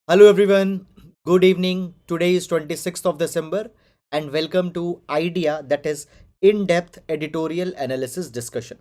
Hello everyone, good evening. Today is 26th of December and welcome to IDEA, that is in-depth editorial analysis discussion.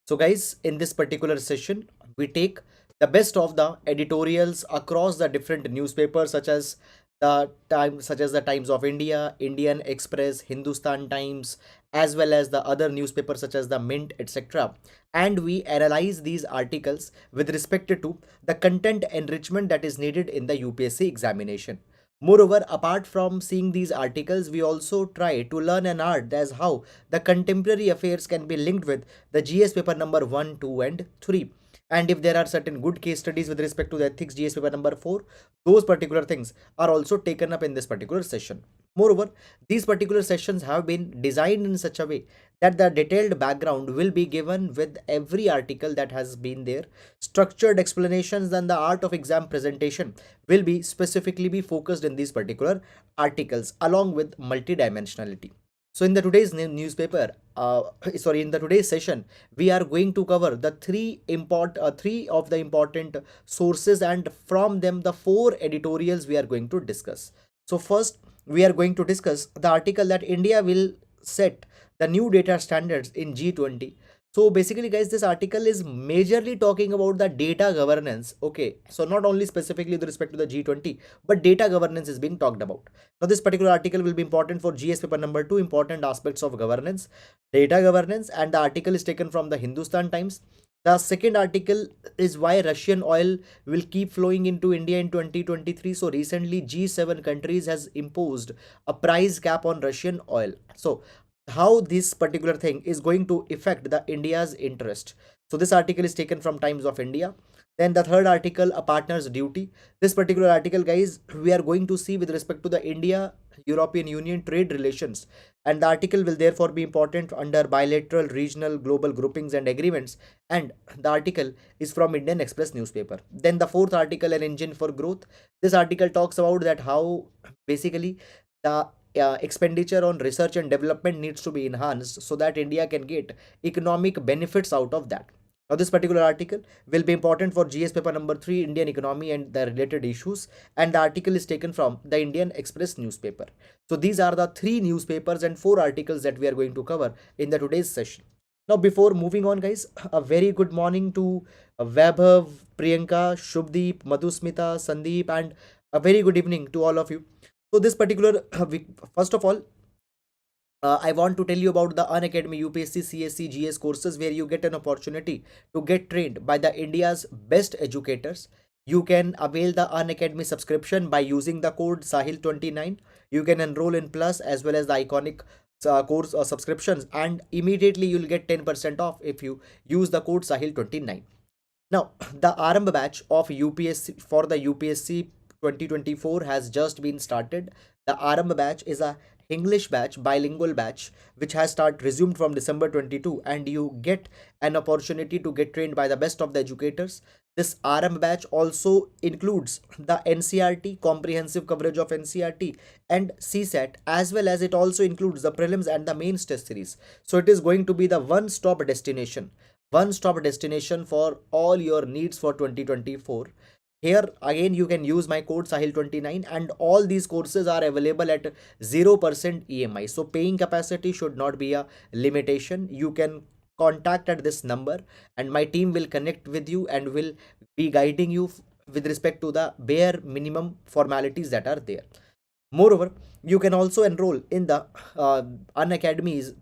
So guys, in this particular session, we take the best of the editorials across the different newspapers such as the Times of India, Indian Express, Hindustan Times, as well as the other newspapers such as the Mint, etc. And we analyze these articles with respect to the content enrichment that is needed in the UPSC examination. Moreover, apart from seeing these articles, we also try to learn an art as how the contemporary affairs can be linked with the GS paper number 1, 2, and 3. And if there are certain good case studies with respect to the ethics GS paper number 4, those particular things are also taken up in this particular session. Moreover, these particular sessions have been designed in such a way that the detailed background will be given with every article that has been there. Structured explanations and the art of exam presentation will be specifically be focused in these particular articles along with multidimensionality. So in the today's newspaper, in the today's session, we are going to cover the three of the important sources, and from them the four editorials we are going to discuss. So first, we are going to discuss the article that India will set the new data standards in G20. So basically guys, this article is majorly talking about the data governance. Okay, so not only specifically with respect to the G20, but data governance is being talked about. Now this particular article will be important for GS paper number 2, important aspects of governance, data governance, and the article is taken from the Hindustan Times. The second article is why Russian oil will keep flowing into India in 2023. So recently G7 countries has imposed a price cap on Russian oil. So how this particular thing is going to affect the India's interest. So this article is taken from Times of India. Then the third article, a partner's duty. This particular article, guys, we are going to see with respect to the India European Union trade relations, and the article will therefore be important under bilateral, regional, global groupings and agreements. And the article is from Indian Express newspaper. Then the fourth article, an engine for growth. This article talks about that how basically the expenditure on research and development needs to be enhanced so that India can get economic benefits out of that. Now, this particular article will be important for GS paper number 3, Indian economy and the related issues. And the article is taken from the Indian Express newspaper. So these are the three newspapers and four articles that we are going to cover in the today's session. Now, before moving on, guys, a very good morning to Vaibhav, Priyanka, Shubdeep, Madhusmita, Sandeep, and a very good evening to all of you. So this particular, first of all, I want to tell you about the Unacademy UPSC CSE GS courses where you get an opportunity to get trained by the India's best educators. You can avail the Unacademy subscription by using the code Sahil29. You can enroll in Plus as well as the iconic course subscriptions, and immediately you'll get 10% off if you use the code Sahil29. Now, the Arambh batch of UPSC for the UPSC 2024 has just been started. The Arambh batch is a English batch, bilingual batch, which has resumed from December 22, and you get an opportunity to get trained by the best of the educators. This Arambh batch also includes the NCRT, comprehensive coverage of NCRT and CSAT, as well as it also includes the prelims and the mains test series. So it is going to be the one-stop destination for all your needs for 2024. Here again you can use my code Sahil29, and all these courses are available at 0% EMI. So paying capacity should not be a limitation. You can contact at this number and my team will connect with you and will be guiding you with respect to the bare minimum formalities that are there. Moreover, you can also enroll in the Unacademy's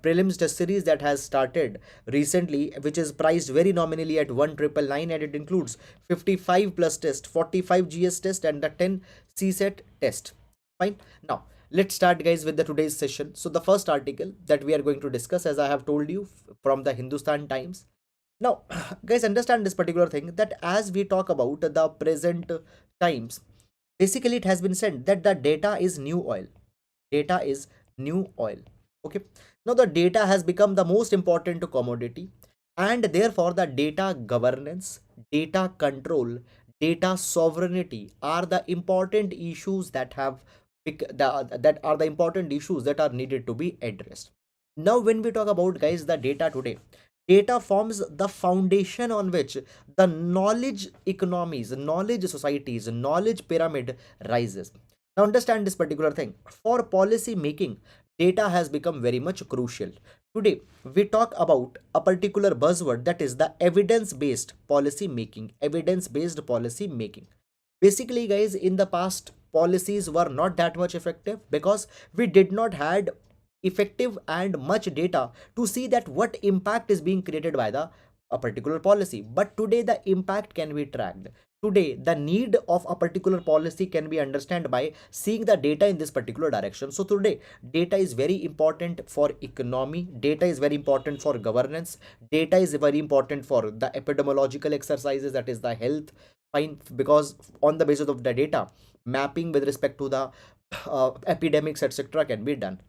prelims test series that has started recently, which is priced very nominally at 1,999, and it includes 55 plus test, 45 GS test, and the 10 CSET test. Fine. Now, let's start, guys, with the today's session. So, the first article that we are going to discuss, as I have told you, from the Hindustan Times. Now, guys, understand this particular thing that as we talk about the present times, basically it has been said that the data is new oil. Data is new oil. Okay. Now the data has become the most important commodity, and therefore the data governance, data control, data sovereignty are the important issues that that are the important issues that are needed to be addressed. Now when we talk about, guys, the data today, Data forms the foundation on which the knowledge economies, knowledge societies, knowledge pyramid rises. Now understand this particular thing. For policy making, data has become very much crucial. Today, we talk about a particular buzzword, that is the evidence-based policy making. Evidence-based policy making. Basically, guys, in the past, policies were not that much effective because we did not had effective and much data to see that what impact is being created by the a particular policy. But today the impact can be tracked. Today the need of a particular policy can be understood by seeing the data in this particular direction. So today data is very important for economy, data is very important for governance, data is very important for the epidemiological exercises, that is the health. Fine, because on the basis of the data, mapping with respect to the epidemics etc can be done.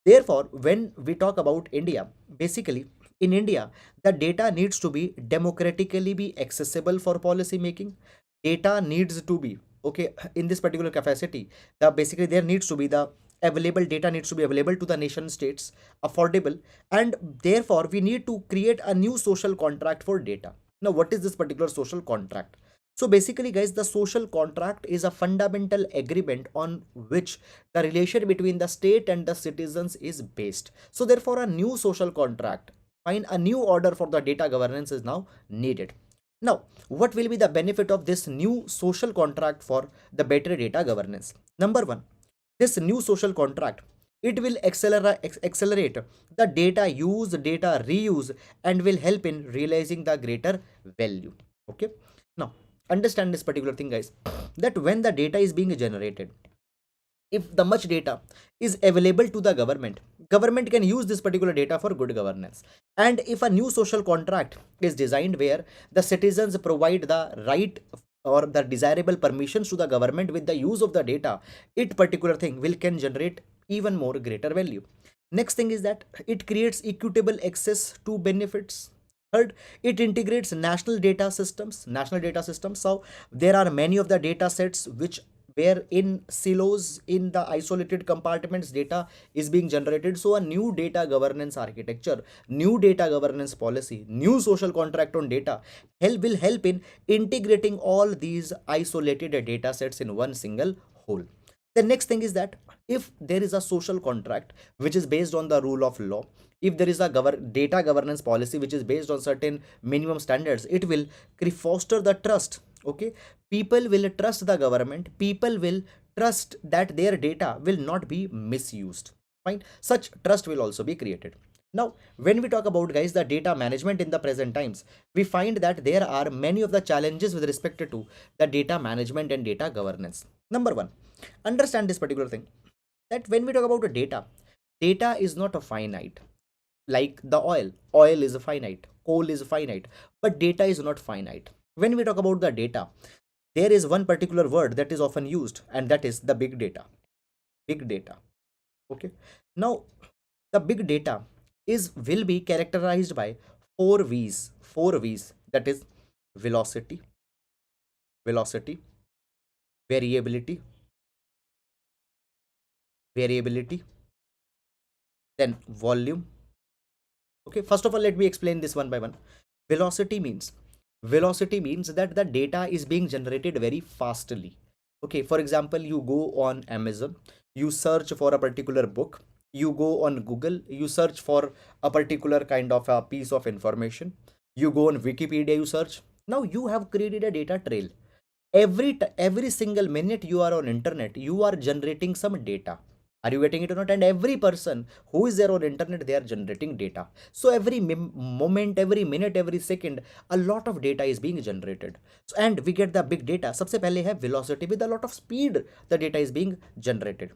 Therefore, when we talk about India, basically in India, the data needs to be democratically be accessible for policy making. Data needs to be okay in this particular capacity. The basically there needs to be the available data needs to be available to the nation states, affordable, and therefore we need to create a new social contract for data. Now, what is this particular social contract? So basically, guys, the social contract is a fundamental agreement on which the relation between the state and the citizens is based. So therefore, a new social contract, find a new order for the data governance is now needed. Now, what will be the benefit of this new social contract for the better data governance? Number one, this new social contract, it will accelerate the data use, data reuse, and will help in realizing the greater value. Okay. Now, understand this particular thing, guys, that when the data is being generated, if the much data is available to the government can use this particular data for good governance. And if a new social contract is designed where the citizens provide the right or the desirable permissions to the government with the use of the data, it particular thing will can generate even more greater value. Next thing is that it creates equitable access to benefits. Third, it integrates national data systems. So there are many of the data sets which where in silos, in the isolated compartments, data is being generated. So a new data governance architecture, new data governance policy, new social contract on data will help in integrating all these isolated data sets in one single whole. The next thing is that if there is a social contract which is based on the rule of law, if there is a data governance policy which is based on certain minimum standards, it will foster the trust. Okay, people will trust the government, people will trust that their data will not be misused. Fine, such trust will also be created. Now, when we talk about, guys, the data management in the present times, we find that there are many of the challenges with respect to the data management and data governance. Number one, understand this particular thing, that when we talk about the data is not a finite. Like the oil is a finite, coal is finite, but data is not finite. When we talk about the data, there is one particular word that is often used, and that is the big data. Big data. Okay, now the big data is will be characterized by four v's, that is velocity, velocity variability, variability, then volume. Okay, first of all, let me explain this one by one. Velocity means that the data is being generated very fastly. Okay, for example, you go on Amazon, you search for a particular book, you go on Google, you search for a particular kind of a piece of information, you go on Wikipedia, you search. Now you have created a data trail. Every single minute you are on internet, you are generating some data. Are you getting it or not? And every person who is there on internet, they are generating data. So every moment, every minute, every second, a lot of data is being generated. So, and we get the big data. सबसे पहले है velocity, with a lot of speed the data is being generated.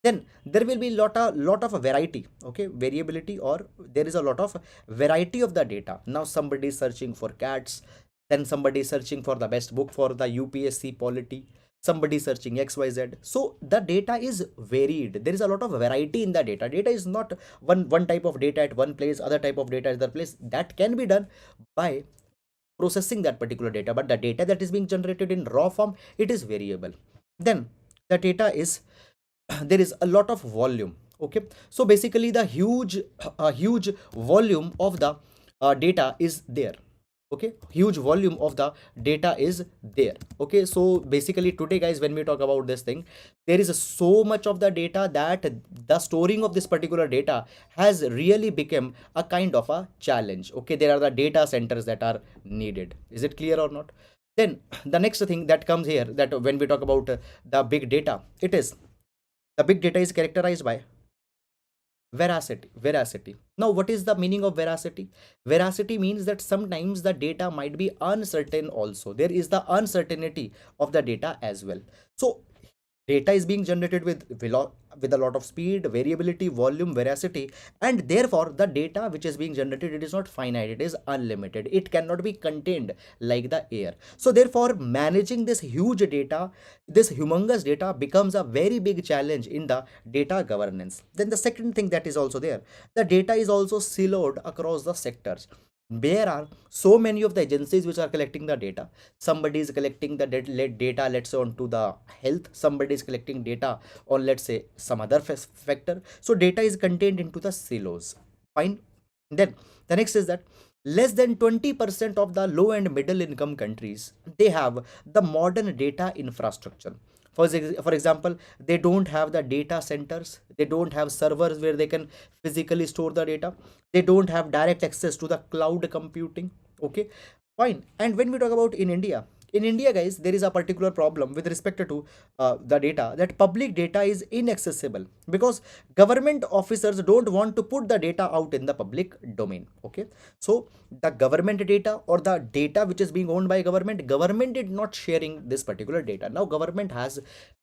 Then there will be lot of variety. Okay, variability, or there is a lot of variety of the data. Now somebody is searching for cats, then somebody is searching for the best book for the UPSC polity, somebody searching XYZ. So the data is varied. There is a lot of variety in the data. Data is not one type of data at one place, other type of data at other place. That can be done by processing that particular data, but the data that is being generated in raw form, it is variable. Then the data is there is a lot of volume. Okay, so basically the huge volume of the data is there. Okay, huge volume of the data is there. Okay, so basically today guys, when we talk about this thing, there is so much of the data that the storing of this particular data has really become a kind of a challenge. Okay, there are the data centers that are needed. Is it clear or not? Then the next thing that comes here, that when we talk about the big data, it is the big data is characterized by veracity. Now what is the meaning of veracity? Veracity means that sometimes the data might be uncertain also. There is the uncertainty of the data as well. So data is being generated with a lot of speed, variability, volume, veracity, and therefore the data which is being generated, it is not finite, it is unlimited. It cannot be contained like the air. So therefore managing this huge data, this humongous data, becomes a very big challenge in the data governance. Then the second thing that is also there, the data is also siloed across the sectors. There are so many of the agencies which are collecting the data. Somebody is collecting the data, let's say, onto the health. Somebody is collecting data on, let's say, some other factor. So data is contained into the silos. Fine. Then the next is that less than 20% of the low and middle income countries, they have the modern data infrastructure. For example, they don't have the data centers, they don't have servers where they can physically store the data, they don't have direct access to the cloud computing. Okay, fine. And when we talk about in India guys, there is a particular problem with respect to the data, that public data is inaccessible because government officers don't want to put the data out in the public domain. Okay, so the government data or the data which is being owned by government did not sharing this particular data. Now government has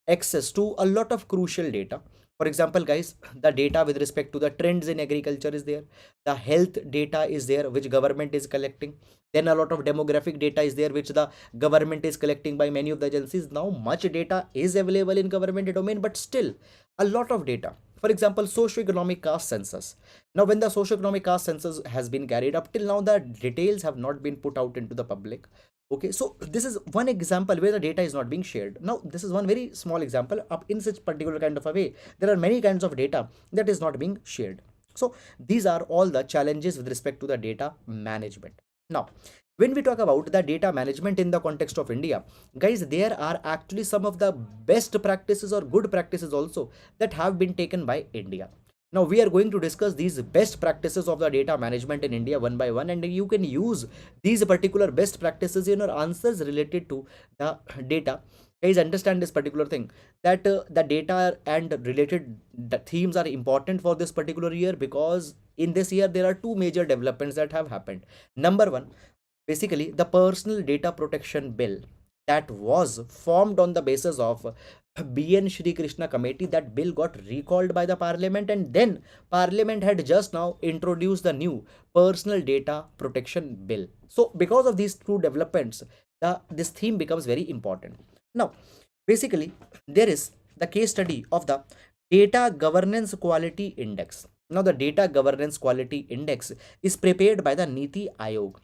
access to a lot of crucial data. For example guys, the data with respect to the trends in agriculture is there, the health data is there which government is collecting, then a lot of demographic data is there which the government is collecting by many of the agencies. Now much data is available in government domain, but still a lot of data. For example, socioeconomic caste census. Now when the socioeconomic caste census has been carried up till now, the details have not been put out into the public. Okay, so this is one example where the data is not being shared. Now this is one very small example. Up in such particular kind of a way, there are many kinds of data that is not being shared. So these are all the challenges with respect to the data management. Now when we talk about the data management in the context of India, guys, there are actually some of the best practices or good practices also that have been taken by India. Now we are going to discuss these best practices of the data management in India one by one, and you can use these particular best practices in your answers related to the data. Guys, understand this particular thing, that the data and related the themes are important for this particular year, because in this year there are two major developments that have happened. Number one, basically the personal data protection bill that was formed on the basis of BN Shri Krishna committee, that bill got recalled by the parliament, and then parliament had just now introduced the new personal data protection bill. So because of these two developments, this theme becomes very important. Now basically there is the case study of the data governance quality index. Now the data governance quality index is prepared by the Niti Aayog,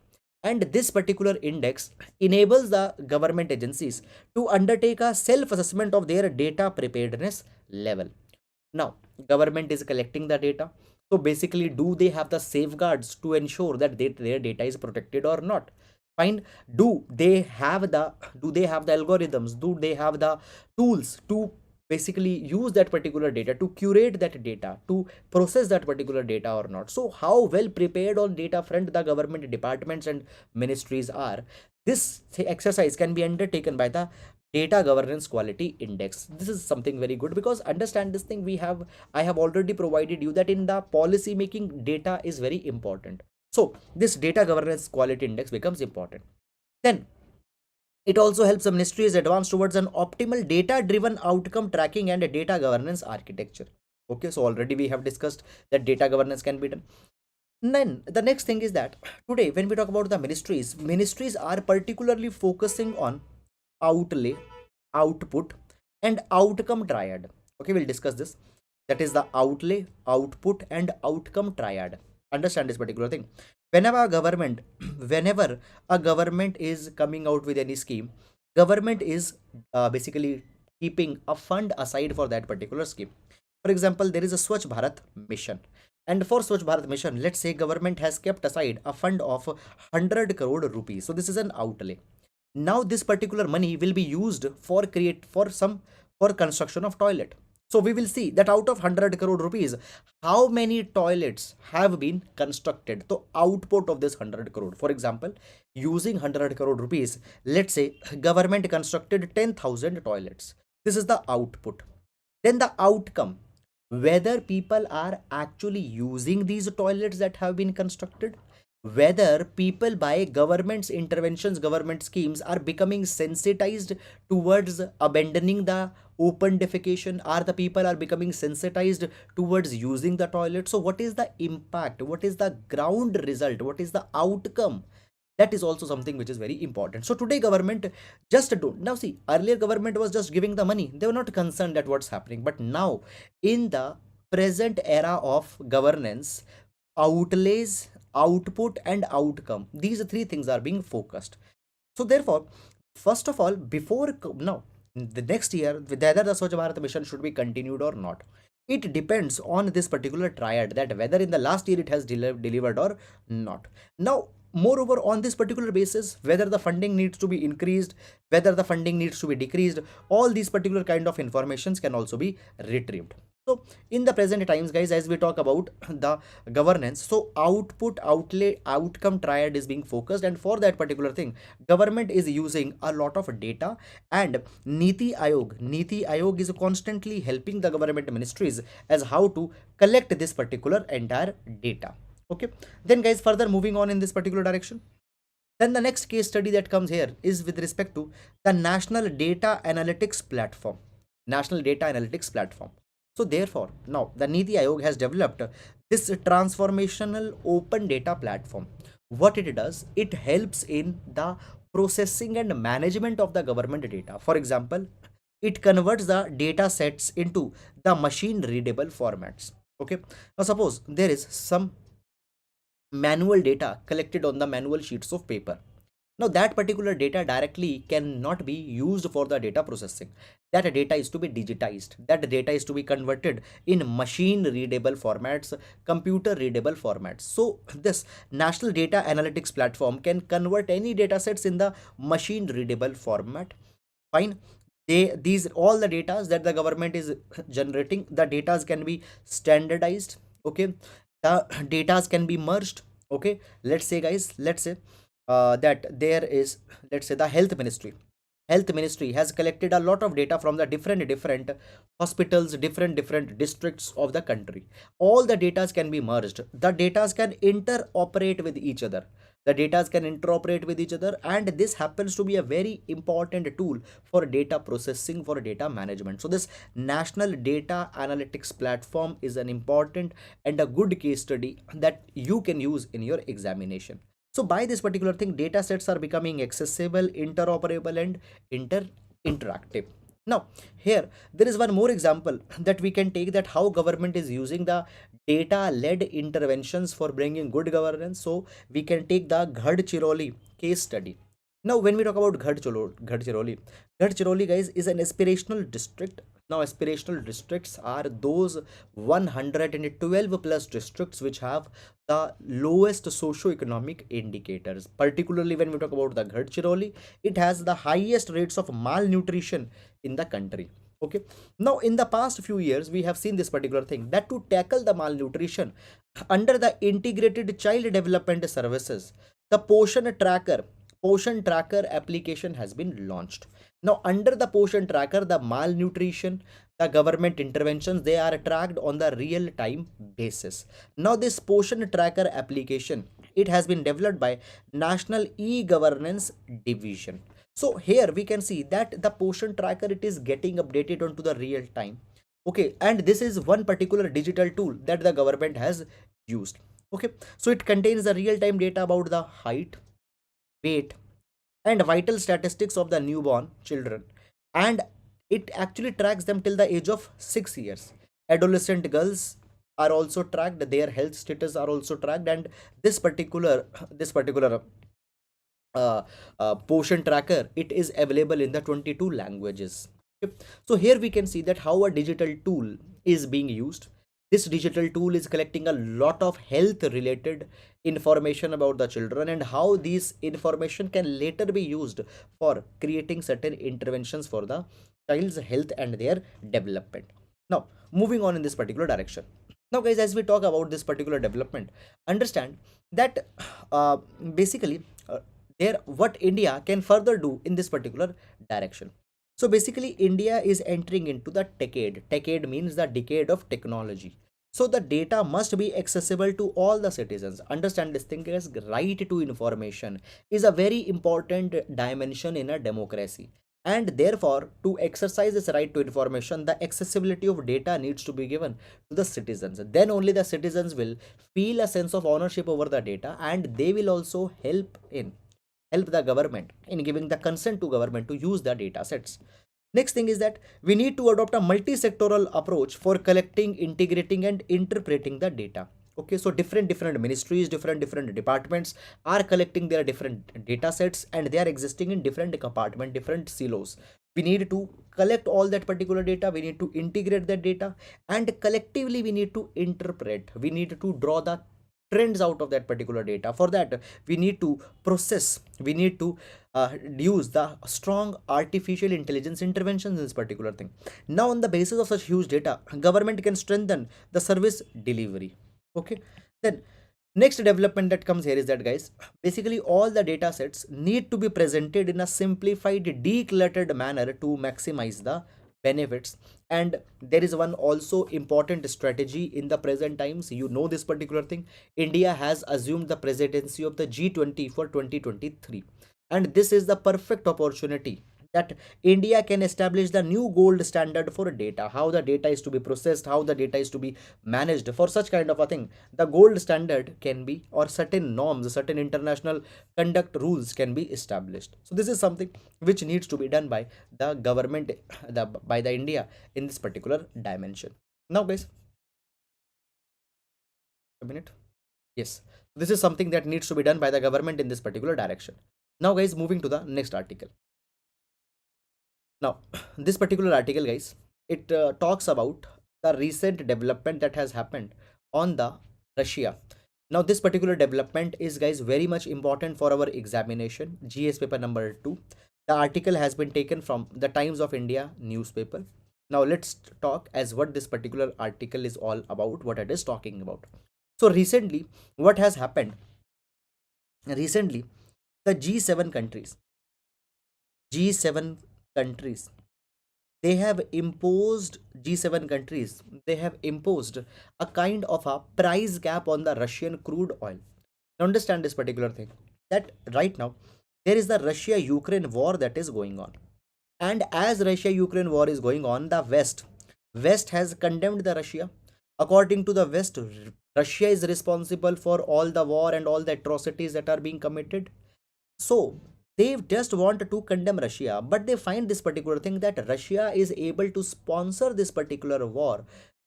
and this particular index enables the government agencies to undertake a self-assessment of their data preparedness level. Now, government is collecting the data. So basically, do they have the safeguards to ensure that their data is protected or not? Fine. Do they have the algorithms? Do they have the tools to basically use that particular data, to curate that data, to process that particular data or not? So how well prepared on data front the government departments and ministries are? This exercise can be undertaken by the data governance quality index. This is something very good, because understand this thing, I have already provided you that in the policy making, data is very important. So this data governance quality index becomes important. Then it also helps the ministries advance towards an optimal data driven outcome tracking and a data governance architecture. Okay, so already we have discussed that data governance can be done. Then the next thing is that today when we talk about the ministries are particularly focusing on outlay, output, and outcome triad. Okay, we'll discuss this. That is the outlay, output, and outcome triad. Understand this particular thing. Whenever a government, whenever a government is coming out with any scheme, government is basically keeping a fund aside for that particular scheme. For example, there is a Swachh Bharat mission. And for Swachh Bharat Mission, let's say government has kept aside a fund of 100 crore rupees. So this is an outlay. Now this particular money will be used for construction of toilet. So we will see that out of 100 crore rupees, how many toilets have been constructed. So output of this 100 crore, for example, using 100 crore rupees, let's say government constructed 10,000 toilets. This is the output. Then the outcome, whether people are actually using these toilets that have been constructed, whether people by government's interventions, government schemes are becoming sensitized towards abandoning the open defecation, are the people are becoming sensitized towards using the toilet. So what is the impact, what is the ground result, what is the outcome? That is also something which is very important. So today government just don't, now see, earlier government was just giving the money, they were not concerned at what's happening. But now in the present era of governance, outlays, output and outcome, these three things are being focused. So therefore, first of all, before now the next year, whether the Swachh Bharat mission should be continued or not, it depends on this particular triad, that whether in the last year it has delivered or not. Now moreover, on this particular basis, whether the funding needs to be increased, whether the funding needs to be decreased, all these particular kind of informations can also be retrieved. So in the present times, guys, as we talk about the governance, so output, outlay, outcome triad is being focused, and for that particular thing, government is using a lot of data. And Niti Ayog is constantly helping the government ministries as how to collect this particular entire data. Okay, then guys, further moving on in this particular direction, then the next case study that comes here is with respect to the National Data Analytics Platform. National Data Analytics Platform. So therefore, now the Niti Ayog has developed this transformational open data platform. What it does, it helps in the processing and management of the government data. For example, it converts the data sets into the machine readable formats. Okay, now suppose there is some manual data collected on the manual sheets of paper. Now that particular data directly cannot be used for the data processing. That data is to be digitized. That data is to be converted in machine readable formats, computer readable formats. So this National Data Analytics Platform can convert any data sets in the machine readable format. Fine. These all the data that the government is generating, the data can be standardized. Okay, the data can be merged. Okay, let's say guys, let's say that there is, let's say the health ministry has collected a lot of data from the different hospitals, different districts of the country. All the data can be merged, the data can interoperate with each other, and this happens to be a very important tool for data processing, for data management. So this National Data Analytics Platform is an important and a good case study that you can use in your examination. So by this particular thing, data sets are becoming accessible, interoperable and interactive. Now here there is one more example that we can take, that how government is using the data led interventions for bringing good governance. So we can take the Gadchiroli case study. Now when we talk about Gadchiroli, guys, is an aspirational district. Now aspirational districts are those 112 plus districts which have the lowest socio-economic indicators. Particularly when we talk about the Gadchiroli, it has the highest rates of malnutrition in the country. Okay, now in the past few years we have seen this particular thing, that to tackle the malnutrition, under the integrated child development services, the Poshan Tracker application has been launched. Now under the Poshan Tracker, the malnutrition, the government interventions, they are tracked on the real time basis. Now this Poshan Tracker application, it has been developed by National E-Governance Division. So here we can see that the Poshan Tracker, it is getting updated onto the real time. Okay, and this is one particular digital tool that the government has used. Okay, so it contains the real time data about the height, weight and vital statistics of the newborn children, and it actually tracks them till the age of 6 years. Adolescent girls are also tracked, their health status are also tracked, and this particular Portion Tracker, it is available in the 22 languages. Okay. So here we can see that how a digital tool is being used. This digital tool is collecting a lot of health related information about the children and how these information can later be used for creating certain interventions for the child's health and their development. Now, moving on in this particular direction. Now, guys, as we talk about this particular development, understand that uh, basically there what India can further do in this particular direction. So basically, India is entering into the decade. Decade means the decade of technology. So the data must be accessible to all the citizens. Understand this thing as right to information is a very important dimension in a democracy. And therefore, to exercise this right to information, the accessibility of data needs to be given to the citizens. Then only the citizens will feel a sense of ownership over the data, and they will also help the government in giving the consent to government to use the data sets. Next thing is that we need to adopt a multi-sectoral approach for collecting, integrating and interpreting the data. Okay, so different ministries, different departments are collecting their different data sets, and they are existing in different compartment, different silos. We need to collect all that particular data, we need to integrate that data, and collectively we need to interpret, we need to draw the trends out of that particular data. For that, we need to process, we need to use the strong artificial intelligence interventions in this particular thing. Now, on the basis of such huge data, government can strengthen the service delivery. Okay, then next development that comes here is that, guys, basically all the data sets need to be presented in a simplified, decluttered manner to maximize the benefits. And there is one also important strategy in the present times. You know this particular thing. India has assumed the presidency of the G20 for 2023, and this is the perfect opportunity that India can establish the new gold standard for data, how the data is to be processed, how the data is to be managed. For such kind of a thing, the gold standard can be, or certain norms, certain international conduct rules can be established. So this is something which needs to be done by the government, by the India in this particular dimension. Now, guys, a minute. Yes, this is something that needs to be done by the government in this particular direction. Now, guys, moving to the next article. Now, this particular article, guys, it talks about the recent development that has happened on the Russia. Now, this particular development is, guys, very much important for our examination, GS paper number 2. The article has been taken from the Times of India newspaper. Now, let's talk as what this particular article is all about, what it is talking about. So, recently, what has happened? Recently, the G7 countries, they have imposed G7 countries, they have imposed a kind of a price cap on the Russian crude oil. Now, understand this particular thing, that right now there is the Russia Ukraine war that is going on, and as Russia Ukraine war is going on, the West has condemned the Russia. According to the West, Russia is responsible for all the war and all the atrocities that are being committed. So they just want to condemn Russia, but they find this particular thing, that Russia is able to sponsor this particular war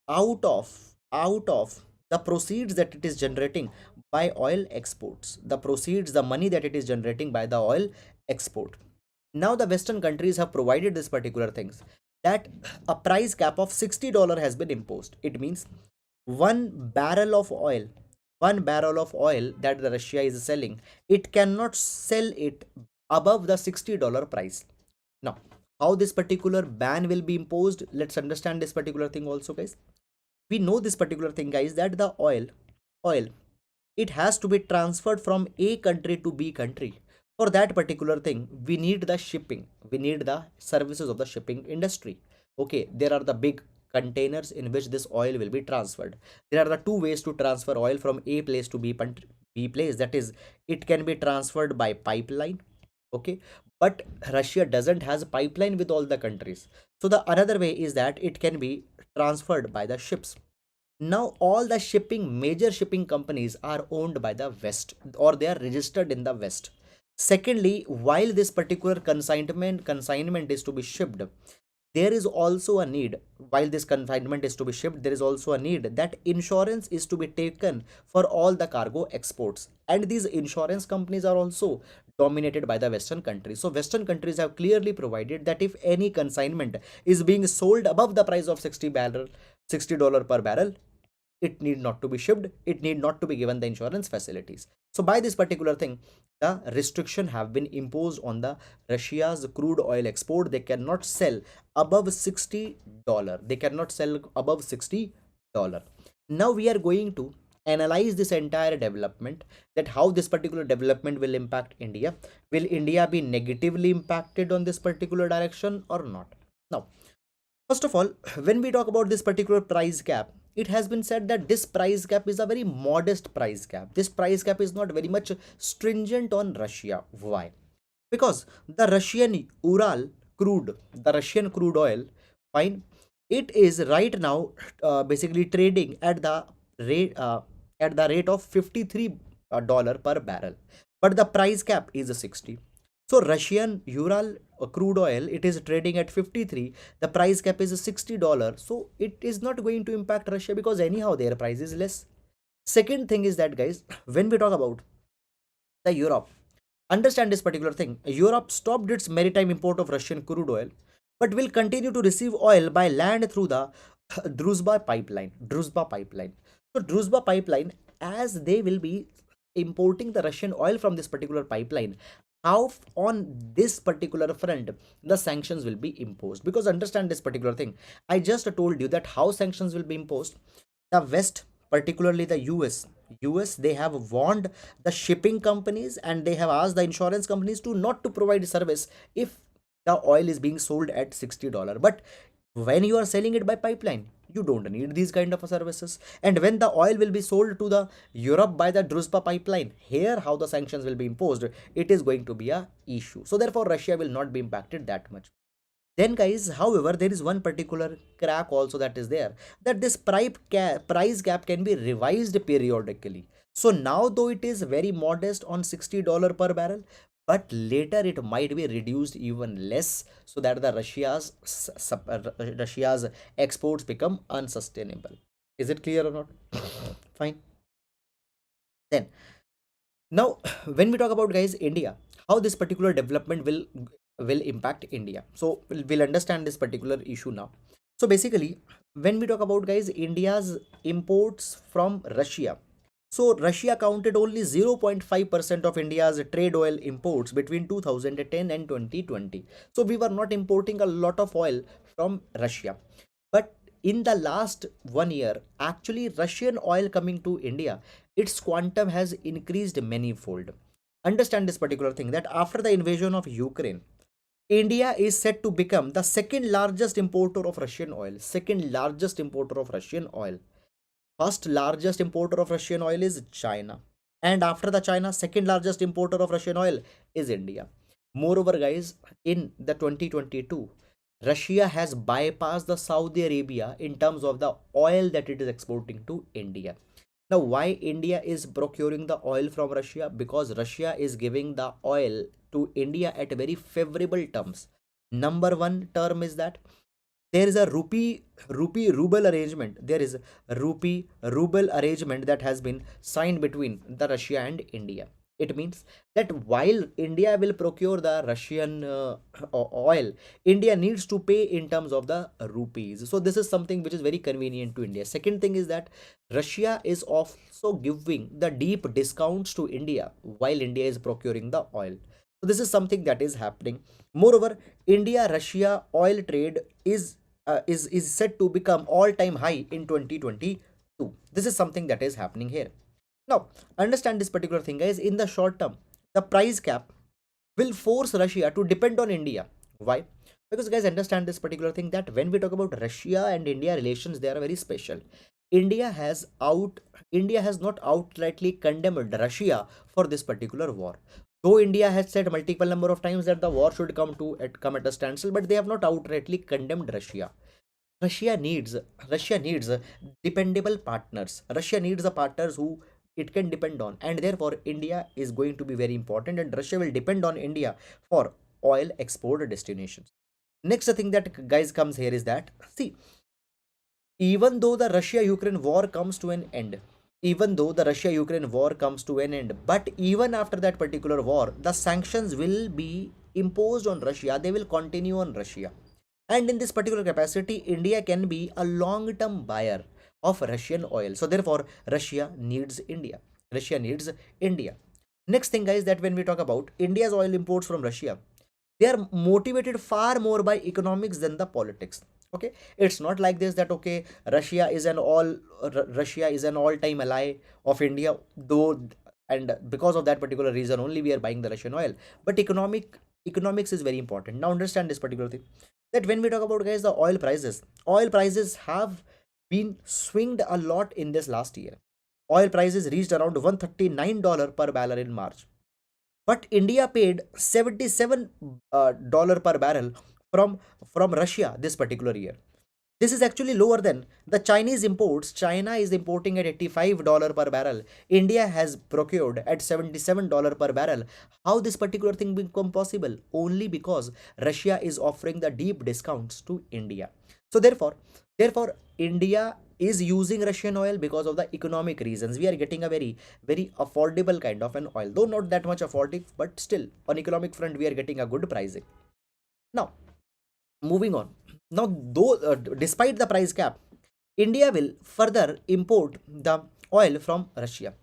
out of the proceeds that it is generating by oil exports, the proceeds, the money that it is generating by the oil export. Now the Western countries have provided this particular things, that a price cap of $60 has been imposed. It means one barrel of oil, that the Russia is selling, it cannot sell it above the $60 price. Now, how this particular ban will be imposed, let's understand this particular thing also, guys. We know this particular thing, guys, that the oil, it has to be transferred from A country to B country. For that particular thing, we need the shipping, we need the services of the shipping industry. Okay, there are the big containers in which this oil will be transferred. There are the two ways to transfer oil from A place to B place, that is, it can be transferred by pipeline. Okay, but Russia doesn't has a pipeline with all the countries. So the another way is that it can be transferred by the ships. Now all the major shipping companies are owned by the West, or they are registered in the West. Secondly, while this particular consignment is to be shipped, there is also a need, while this consignment is to be shipped, there is also a need that insurance is to be taken for all the cargo exports, and these insurance companies are also dominated by the Western countries. So Western countries have clearly provided that if any consignment is being sold above the price of $60 per barrel, it need not to be shipped, it need not to be given the insurance facilities. So by this particular thing, the restriction have been imposed on the Russia's crude oil export. They cannot sell above $60. They cannot sell above $60. Now we are going to analyze this entire development, that how this particular development will impact India. Will India be negatively impacted on this particular direction or not? Now, first of all, when we talk about this particular price gap, it has been said that this price gap is a very modest price gap. This price gap is not very much stringent on Russia. Why? Because the Russian crude oil, fine, it is right now basically trading rate uh, at the rate of $53 per barrel, but the price cap is 60. So Russian Ural crude oil, it is trading at 53. The price cap is $60. So it is not going to impact Russia because anyhow their price is less. Second thing is that, guys, when we talk about the Europe, understand this particular thing. Europe stopped its maritime import of Russian crude oil, but will continue to receive oil by land through the Druzhba pipeline. Druzhba pipeline. So Druzhba pipeline, as they will be importing the Russian oil from this particular pipeline, how on this particular front the sanctions will be imposed? Because understand this particular thing. I just told you that how sanctions will be imposed. The West, particularly the US, they have warned the shipping companies and they have asked the insurance companies to not to provide service if the oil is being sold at $60. But when you are selling it by pipeline, you don't need these kind of services. And when the oil will be sold to the Europe by the Druzhba pipeline, here how the sanctions will be imposed, it is going to be a issue. So therefore Russia will not be impacted that much. Then, guys, however, there is one particular crack also that is there, that this price gap can be revised periodically. So now though it is very modest on $60 per barrel, but later it might be reduced even less, so that the Russia's exports become unsustainable. Is it clear or not? Fine. Then now when we talk about, guys, India, how this particular development will impact India. So we'll understand this particular issue now. So basically, when we talk about, guys, India's imports from Russia, so Russia counted only 0.5% of India's trade oil imports between 2010 and 2020. So we were not importing a lot of oil from Russia. But in the last 1 year, actually Russian oil coming to India, its quantum has increased manyfold. Understand this particular thing, that after the invasion of Ukraine, India is set to become the second largest importer of Russian oil. Second largest importer of Russian oil. First largest importer of Russian oil is China. And after the China, second largest importer of Russian oil is India. Moreover, guys, in the 2022, Russia has bypassed the Saudi Arabia in terms of the oil that it is exporting to India. Now, why India is procuring the oil from Russia? Because Russia is giving the oil to India at very favorable terms. Number one term is that there is a rupee ruble arrangement. There is a rupee ruble arrangement that has been signed between the Russia and India. It means that while India will procure the Russian oil, India needs to pay in terms of the rupees. So this is something which is very convenient to India. Second thing is that Russia is also giving the deep discounts to India while India is procuring the oil. So this is something that is happening. Moreover, India-Russia oil trade is set to become all-time high in 2022. This is something that is happening here. Now, understand this particular thing, guys. In the short term, the price cap will force Russia to depend on India. Why? Because, guys, understand this particular thing, that when we talk about Russia and India relations, they are very special. India has not outrightly condemned Russia for this particular war. Though India has said multiple number of times that the war should come at a standstill, but they have not outrightly condemned Russia. Russia needs dependable partners. Russia needs the partners who it can depend on, and therefore India is going to be very important, and Russia will depend on India for oil export destinations. Next thing that, guys, comes here is that, see, even though the Russia-Ukraine war comes to an end, but even after that particular war, the sanctions will be imposed on Russia. They will continue on Russia. And in this particular capacity, India can be a long-term buyer of Russian oil. So therefore, Russia needs India. Russia needs India. Next thing, guys, that when we talk about India's oil imports from Russia, they are motivated far more by economics than the politics. Okay, it's not like this that okay, Russia is an all-time ally of India, though, and because of that particular reason only we are buying the Russian oil. But economics is very important. Now understand this particular thing, that when we talk about, guys, the oil prices have been swinged a lot in this last year. Oil prices reached around $139 per barrel in March, but India paid $77 per barrel from Russia this particular year. This is actually lower than the Chinese imports. China is importing at $85 per barrel. India has procured at $77 per barrel. How this particular thing become possible? Only because Russia is offering the deep discounts to India. So therefore, India is using Russian oil because of the economic reasons. We are getting a very affordable kind of an oil, though not that much affordable, but still on economic front we are getting a good pricing. Now, moving on. Now, though despite the price cap, India will further import the oil from Russia.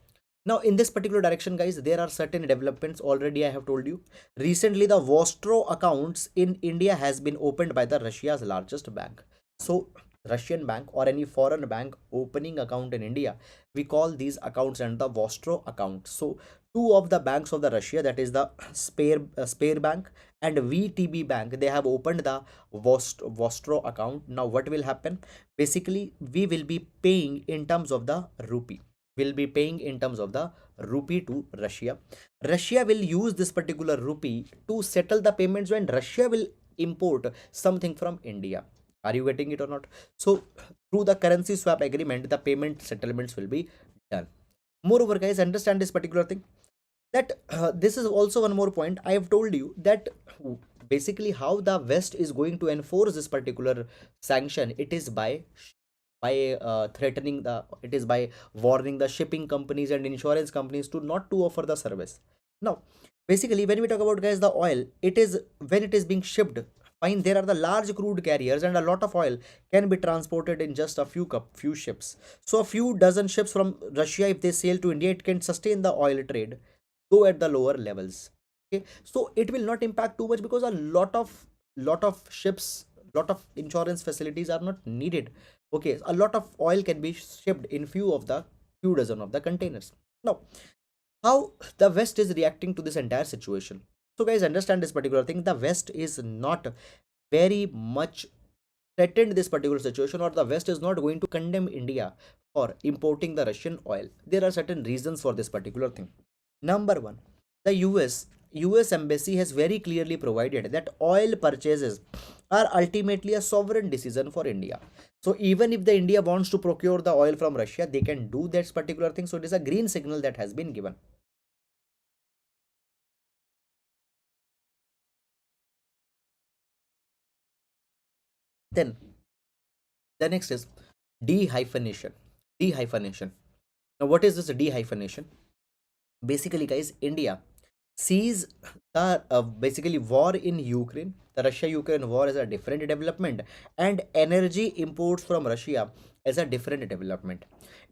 Now, in this particular direction, guys, there are certain developments already. I have told you. Recently, the Vostro accounts in India has been opened by the Russia's largest bank. So, Russian bank or any foreign bank opening account in India, we call these accounts and the Vostro account. So, two of the banks of the Russia, that is the Spare Bank and VTB Bank, they have opened the Vostro account. Now, what will happen? Basically, we will be paying in terms of the rupee. Will be paying in terms of the rupee to Russia. Russia will use this particular rupee to settle the payments when Russia will import something from India. Are you getting it or not? So through the currency swap agreement, the payment settlements will be done. Moreover, guys, understand this particular thing, that this is also one more point. I have told you that basically how the West is going to enforce this particular sanction. It is by threatening the, it is by warning the shipping companies and insurance companies to not to offer the service. Now, basically, when we talk about, guys, the oil, it is when it is being shipped, fine, there are the large crude carriers and a lot of oil can be transported in just a few ships. So a few dozen ships from Russia, if they sail to India, it can sustain the oil trade, though at the lower levels. Okay, so it will not impact too much because a lot of ships, lot of insurance facilities are not needed. Okay, a lot of oil can be shipped in few dozen of the containers. Now, how the West is reacting to this entire situation? So, guys, understand this particular thing. The West is not very much threatened this particular situation, or the West is not going to condemn India for importing the Russian oil. There are certain reasons for this particular thing. Number one, the US embassy has very clearly provided that oil purchases are ultimately a sovereign decision for India. So even if the India wants to procure the oil from Russia, they can do that particular thing. So it is a green signal that has been given. Then the next is dehyphenation. Dehyphenation. Now, what is this dehyphenation? Basically, guys, India sees the basically war in Ukraine, the Russia-Ukraine war, as a different development, and energy imports from Russia as a different development.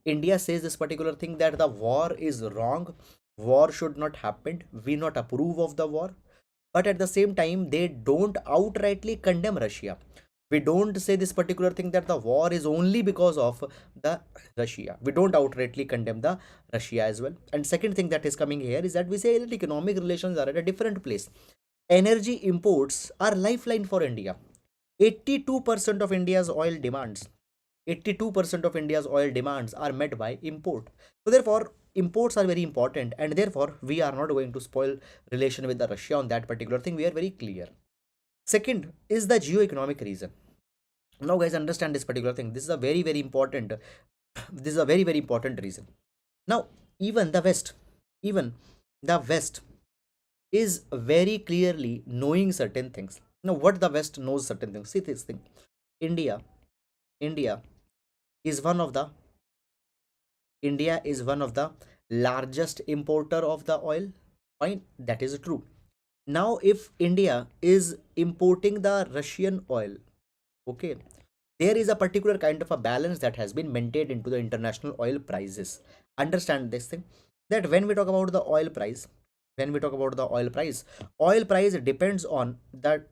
India says this particular thing, that the war is wrong, war should not happen, we not approve of the war, but at the same time they don't outrightly condemn Russia. We don't say this particular thing that the war is only because of the Russia. We don't outrightly condemn the Russia as well. And second thing that is coming here is that we say that economic relations are at a different place. Energy imports are lifeline for India. 82% of India's oil demands 82% of India's oil demands are met by import. So therefore, imports are very important, and therefore we are not going to spoil relation with the Russia on that particular thing. We are very clear. Second is the geo-economic reason. Now, guys, understand this particular thing. This is a very important. This is a very important reason. Now, even the West, even the West is very clearly knowing certain things. Now, what the West knows certain things. See this thing. India, India is one of the India is one of the largest importer of the oil. Fine, that is true. Now, if India is importing the Russian oil, okay, there is a particular kind of a balance that has been maintained into the international oil prices. Understand this thing, that when we talk about the oil price, when we talk about the oil price depends on the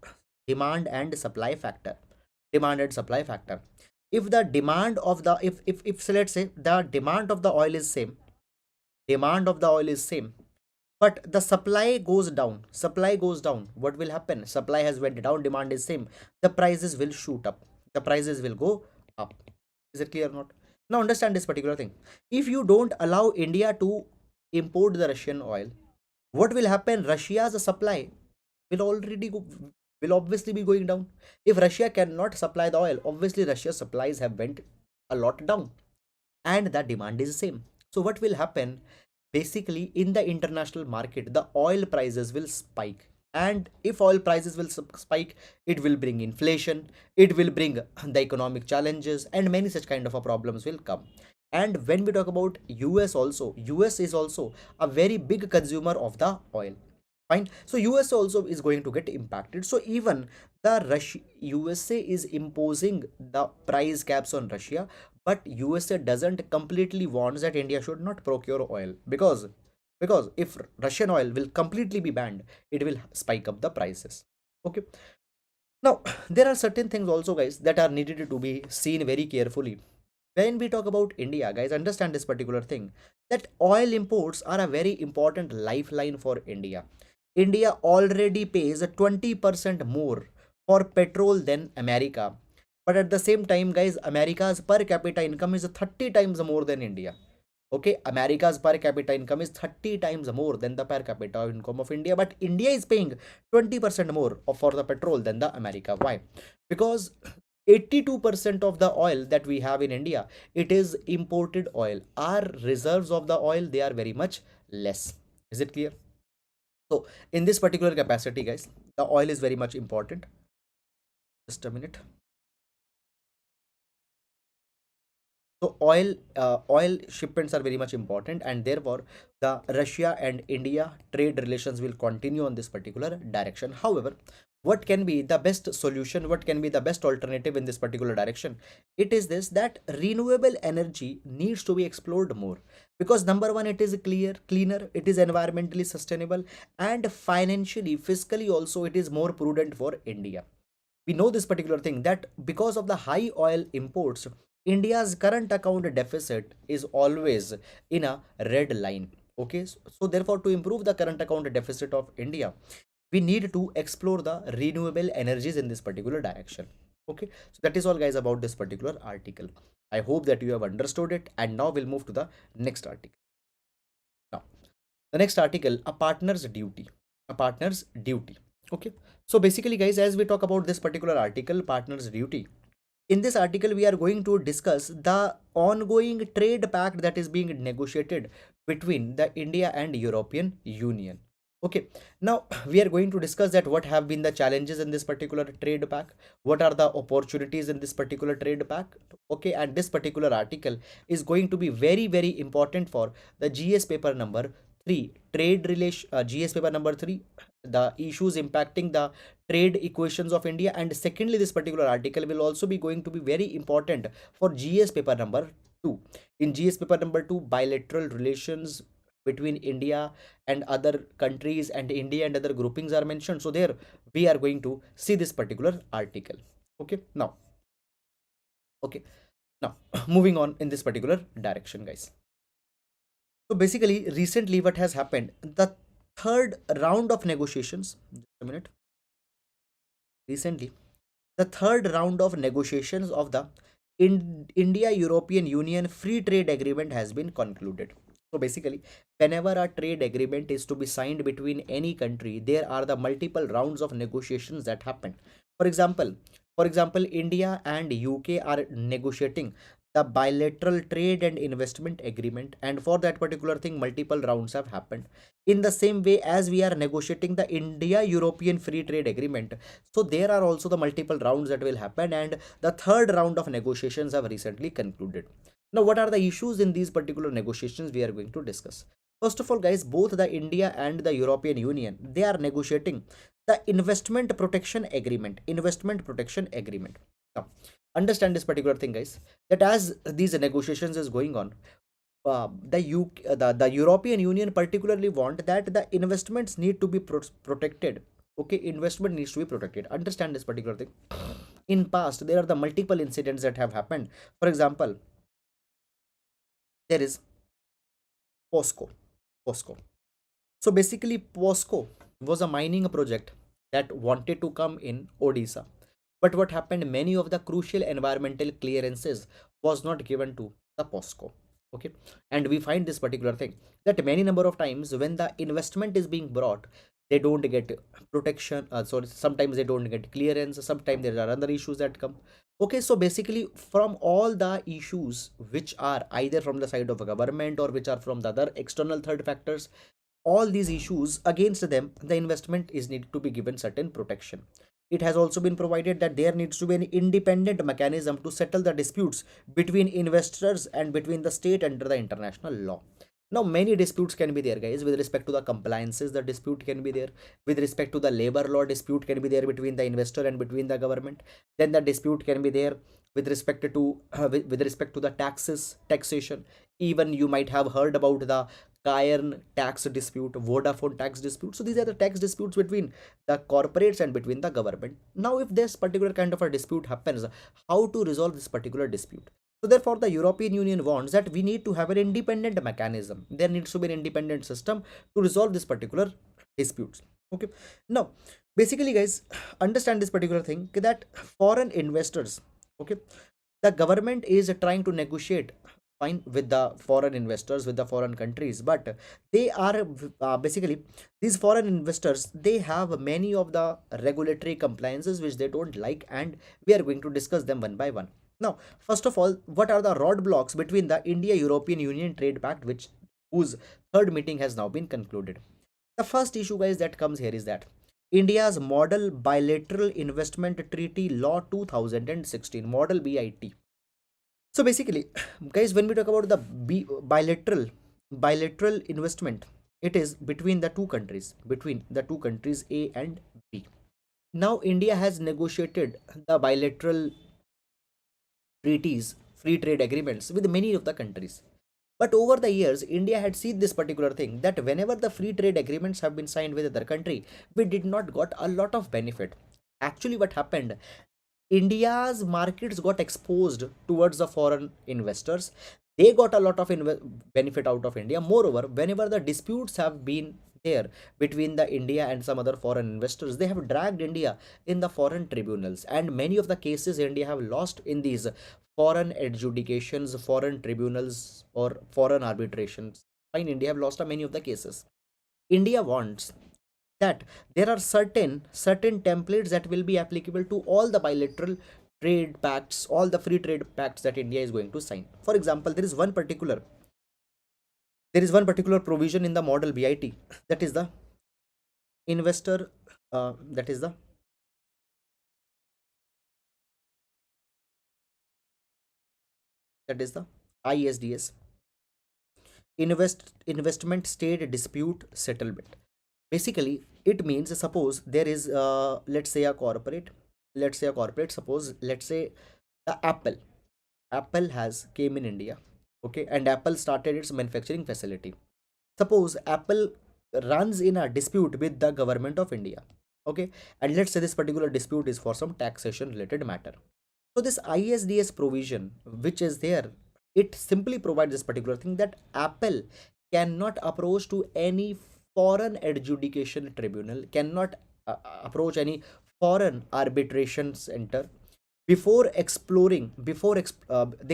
demand and supply factor. Demand and supply factor. If the demand of the if so let's say the demand of the oil is same, demand of the oil is same, but the supply goes down, what will happen? Supply has went down, demand is same, the prices will shoot up, the prices will go up. Is it clear or not? Now understand this particular thing. If you don't allow India to import the Russian oil, what will happen? Russia's supply will already go, will obviously be going down. If Russia cannot supply the oil, obviously Russia's supplies have went a lot down, and the demand is same. So what will happen? Basically, in the international market, the oil prices will spike, and if oil prices will spike, it will bring inflation, it will bring the economic challenges, and many such kind of a problems will come. And when we talk about US also, US is also a very big consumer of the oil. Fine. So USA also is going to get impacted. So even the USA is imposing the price caps on Russia, but USA doesn't completely wants that India should not procure oil, because if Russian oil will completely be banned, it will spike up the prices. Okay. Now there are certain things also, guys, that are needed to be seen very carefully. When we talk about India, guys, understand this particular thing, that oil imports are a very important lifeline for India. India already pays 20% more for petrol than America. But at the same time, guys, America's per capita income is 30 times more than India. Okay, America's per capita income is 30 times more than the per capita income of India, but India is paying 20% more for the petrol than the America. Why? Because 82% of the oil that we have in India, it is imported oil. Our reserves of the oil, they are very much less. Is it clear? So in this particular capacity, guys, the oil is very much important. Just a minute. So oil shipments are very much important, and therefore the Russia and India trade relations will continue on this particular direction. However, what can be the best solution? What can be the best alternative in this particular direction? It is this, that renewable energy needs to be explored more, because number one, it is cleaner, it is environmentally sustainable, and financially, fiscally also, it is more prudent for India. We know this particular thing, that because of the high oil imports, India's current account deficit is always in a red line. Okay, so therefore, to improve the current account deficit of India, we need to explore the renewable energies in this particular direction. Okay, so that is all, guys, about this particular article. I hope that you have understood it, and now we'll move to the next article. Now, the next article, a partner's duty. A partner's duty. Okay, so basically, guys, as we talk about this particular article, partner's duty, in this article we are going to discuss the ongoing trade pact that is being negotiated between the India and European Union. Okay, now we are going to discuss that what have been the challenges in this particular trade pact, what are the opportunities in this particular trade pact. Okay, and this particular article is going to be very important for the GS paper number 3, trade relation, GS paper number 3, the issues impacting the trade equations of India. And secondly, this particular article will also be going to be very important for GS paper number 2. In GS paper number 2, bilateral relations between India and other countries, and India and other groupings are mentioned. So there we are going to see this particular article. Okay, now, okay, now moving on in this particular direction, guys. So basically, recently what has happened, the third round of negotiations, just a minute, recently, the third round of negotiations of the India European Union Free Trade Agreement has been concluded. So basically, whenever a trade agreement is to be signed between any country, there are the multiple rounds of negotiations that happen. For example, India and UK are negotiating the bilateral trade and investment agreement, and for that particular thing, multiple rounds have happened. In the same way as we are negotiating the India European Free Trade Agreement, so there are also the multiple rounds that will happen, and the third round of negotiations have recently concluded. Now, what are the issues in these particular negotiations we are going to discuss? First of all, guys, both the India and the European Union, they are negotiating the investment protection agreement. Investment protection agreement. Now, Understand this particular thing, guys, that as these negotiations is going on, the European Union particularly want that the investments need to be protected. Okay, investment needs to be protected. Understand this particular thing. In past, there are the multiple incidents that have happened. For example, there is POSCO. POSCO. So basically, POSCO was a mining project that wanted to come in Odisha. But what happened, many of the crucial environmental clearances was not given to the POSCO. Okay. And we find this particular thing that many number of times when the investment is being brought, they don't get protection. Sorry, sometimes they don't get clearance. Sometimes there are other issues that come. Okay, so basically, from all the issues which are either from the side of a government or which are from the other external third factors, all these issues against them, the investment is needed to be given certain protection. It has also been provided that there needs to be an independent mechanism to settle the disputes between investors and between the state under the international law. Now, many disputes can be there, guys. With respect to the compliances, the dispute can be there. With respect to the labor law, dispute can be there between the investor and between the government. Then the dispute can be there with respect to with respect to the taxation. Even you might have heard about the Cairn tax dispute, Vodafone tax dispute. So these are the tax disputes between the corporates and between the government. Now, if this particular kind of a dispute happens, how to resolve this particular dispute? So therefore, the European Union wants that we need to have an independent mechanism. There needs to be an independent system to resolve this particular disputes. Okay. Now, basically, guys, understand this particular thing that foreign investors, okay, the government is trying to negotiate fine with the foreign investors, with the foreign countries, but they are basically, these foreign investors, they have many of the regulatory compliances which they don't like, and we are going to discuss them one by one. Now, first of all, what are the roadblocks between the India European Union Trade Pact, which whose third meeting has now been concluded? The first issue, guys, that comes here is that India's Model Bilateral Investment Treaty Law 2016, Model BIT. So basically, guys, when we talk about the bilateral investment, it is between the two countries A and B. Now, India has negotiated the bilateral treaties, free trade agreements with many of the countries. But over the years, India had seen this particular thing that whenever the free trade agreements have been signed with other country, we did not got a lot of benefit. Actually, what happened? India's markets got exposed towards the foreign investors. They got a lot of benefit out of India. Moreover, whenever the disputes have been there between the India and some other foreign investors, they have dragged India in the foreign tribunals, and many of the cases India have lost in these foreign adjudications, foreign tribunals, or foreign arbitrations. Fine, India have lost many of the cases. India wants that there are certain templates that will be applicable to all the bilateral trade pacts, all the free trade pacts that India is going to sign. For example, there is one particular provision in the Model BIT, that is the investor that is the that is the ISDS, investment state dispute settlement. Basically, it means, suppose there is let's say a corporate, suppose, let's say the Apple has came in India, okay, and Apple started its manufacturing facility. Suppose Apple runs in a dispute with the government of India, okay, and let's say this particular dispute is for some taxation related matter. So this ISDS provision which is there, it simply provides this particular thing that Apple cannot approach to any foreign adjudication tribunal, cannot approach any foreign arbitration center they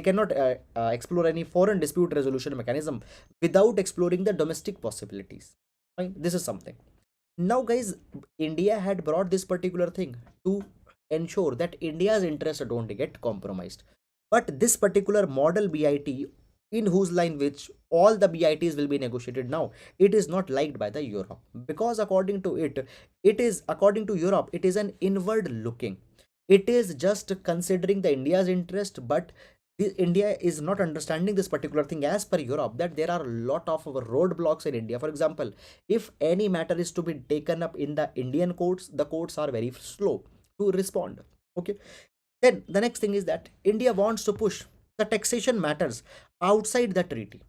cannot explore any foreign dispute resolution mechanism without exploring the domestic possibilities. Fine, this is something. Now, guys, India had brought this particular thing to ensure that India's interests don't get compromised. But this particular Model BIT, in whose line which all the BITs will be negotiated now, it is not liked by the Europe, because according to Europe, it is an inward looking. It is just considering the India's interest, but India is not understanding this particular thing as per Europe, that there are a lot of roadblocks in India. For example, if any matter is to be taken up in the Indian courts, the courts are very slow to respond. Okay. Then the next thing is that India wants to push the taxation matters outside the treaty.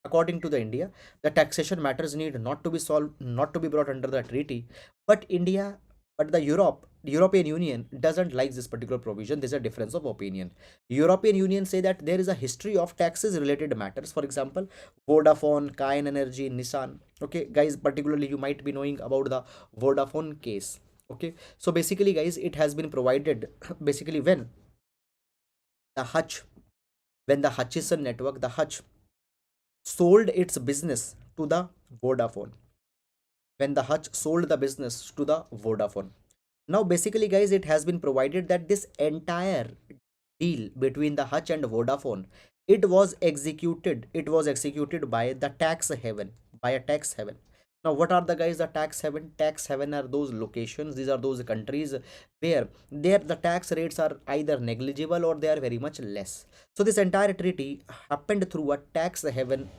According to the India, the taxation matters need not to be solved, not to be brought under the treaty. But India, but the European Union doesn't like this particular provision. There's a difference of opinion. European Union say that there is a history of taxes related matters. For example, Vodafone, Kayan Energy, Nissan. Okay, guys, particularly you might be knowing about the Vodafone case. Okay, so basically, guys, it has been provided basically the Hutch, when the Hutchison network, the Hutch sold its business to the Vodafone. When the Hutch sold the business to the Vodafone. Now, basically, guys, it has been provided that this entire deal between the Hutch and Vodafone, it was executed by the tax haven, by a tax haven. Now, what are the guys the tax haven? Tax haven are those locations, these are those countries where there the tax rates are either negligible or they are very much less. So this entire treaty happened through a tax haven,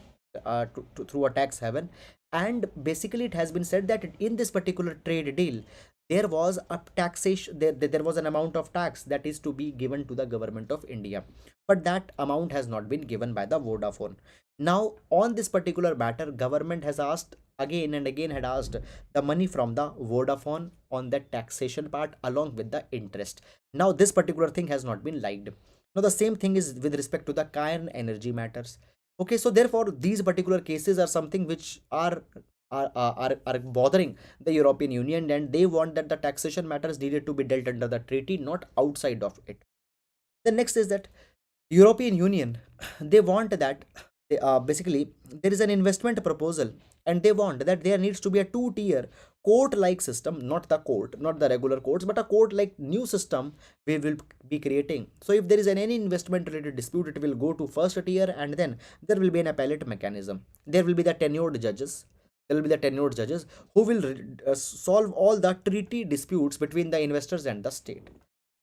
through a tax haven. And basically it has been said that in this particular trade deal there was a taxation, there was an amount of tax that is to be given to the government of India, but that amount has not been given by the Vodafone. Now on this particular matter, government has asked again and again, had asked the money from the Vodafone on the taxation part along with the interest. Now this particular thing has not been liked. Now the same thing is with respect to the Cairn energy matters. Okay, so therefore these particular cases are something which are bothering the European Union, and they want that the taxation matters needed to be dealt under the treaty, not outside of it. The next is that European Union, they want that basically there is an investment proposal, and they want that there needs to be a two-tier court-like system, not the court, not the regular courts, but a court-like new system we will be creating. So if there is any investment-related dispute, it will go to first tier, and then there will be an appellate mechanism. There will be the tenured judges. There will be the tenured judges who will solve all the treaty disputes between the investors and the state.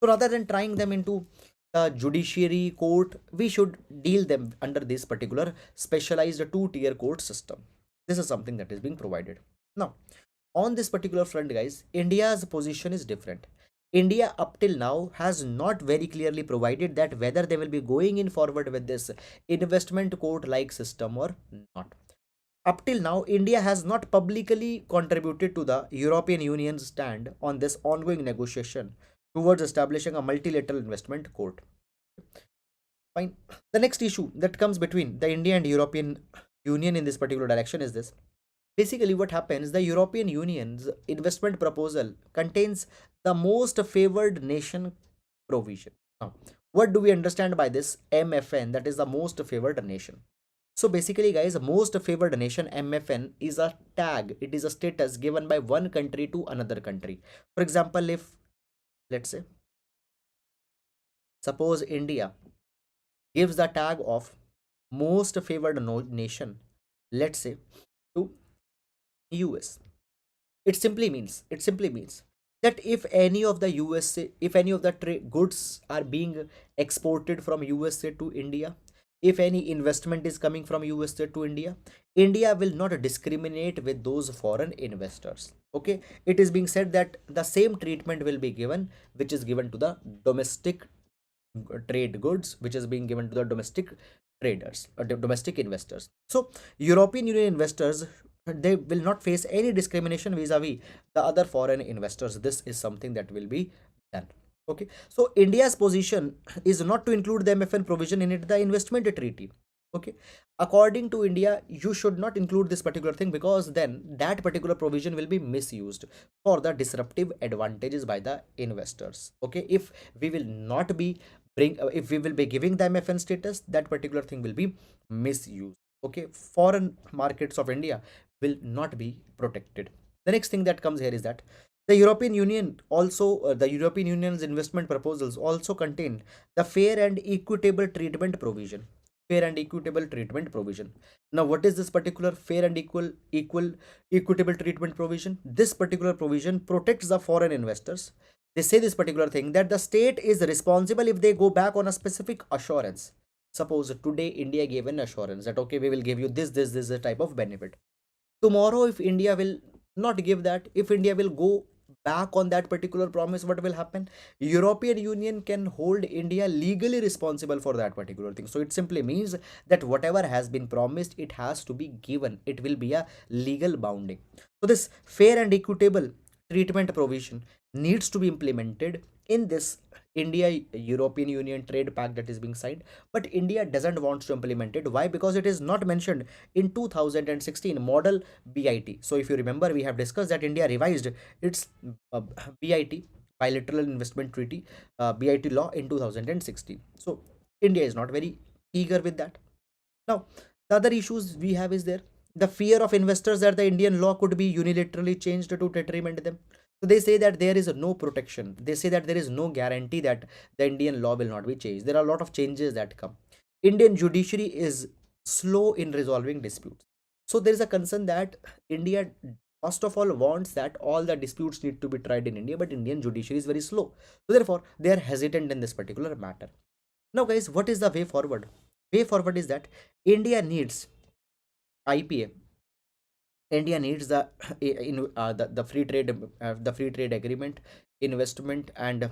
So rather than trying them into the judiciary court, we should deal them under this particular specialized two-tier court system. This is something that is being provided. Now, on this particular front, guys, India's position is different. India up till now has not very clearly provided that whether they will be going in forward with this investment court like system or not. Up till now, India has not publicly contributed to the European Union's stand on this ongoing negotiation towards establishing a multilateral investment court. Fine. The next issue that comes between the India and European Union in this particular direction is this. Basically, what happens, the European Union's investment proposal contains the most favored nation provision. Now, what do we understand by this MFN, that is the most favored nation? So basically, guys, most favored nation MFN is a tag, it is a status given by one country to another country. For example, if let's say suppose India gives the tag of most favored nation, let's say, to US, it simply means that if any of the USA, if any of the goods are being exported from USA to India, if any investment is coming from USA to India, India will not discriminate with those foreign investors. Okay, it is being said that the same treatment will be given which is given to the domestic trade goods, which is being given to the domestic traders or domestic investors. So European Union investors, they will not face any discrimination vis-a-vis the other foreign investors. This is something that will be done. Okay, so India's position is not to include the MFN provision in it, the investment treaty. Okay, according to India, you should not include this particular thing, because then that particular provision will be misused for the disruptive advantages by the investors. Okay, if we will not be if we will be giving the MFN status, that particular thing will be misused. Okay, foreign markets of India will not be protected. The next thing that comes here is that the European Union also, the European Union's investment proposals also contain the fair and equitable treatment provision. Fair and equitable treatment provision. Now, what is this particular fair and equitable treatment provision? This particular provision protects the foreign investors. They say this particular thing that the state is responsible if they go back on a specific assurance. Suppose today India gave an assurance that okay, we will give you this type of benefit. Tomorrow, if India will not give that, if India will go back on that particular promise, what will happen? European Union can hold India legally responsible for that particular thing. So it simply means that whatever has been promised, it has to be given. It will be a legal bounding. So this fair and equitable treatment provision needs to be implemented in this India European Union trade pact that is being signed, but India doesn't want to implement it. Why? Because it is not mentioned in 2016 model BIT. So if you remember, we have discussed that India revised its BIT, bilateral investment treaty, BIT law in 2016. So India is not very eager with that. Now, the other issues we have is there the fear of investors that the Indian law could be unilaterally changed to detriment them. So they say that there is no protection. They say that there is no guarantee that the Indian law will not be changed. There are a lot of changes that come. Indian judiciary is slow in resolving disputes. So there is a concern that India first of all wants that all the disputes need to be tried in India, but Indian judiciary is very slow. So therefore, they are hesitant in this particular matter. Now, guys, what is the way forward? Way forward is that India needs IPA. India needs the free trade agreement, investment and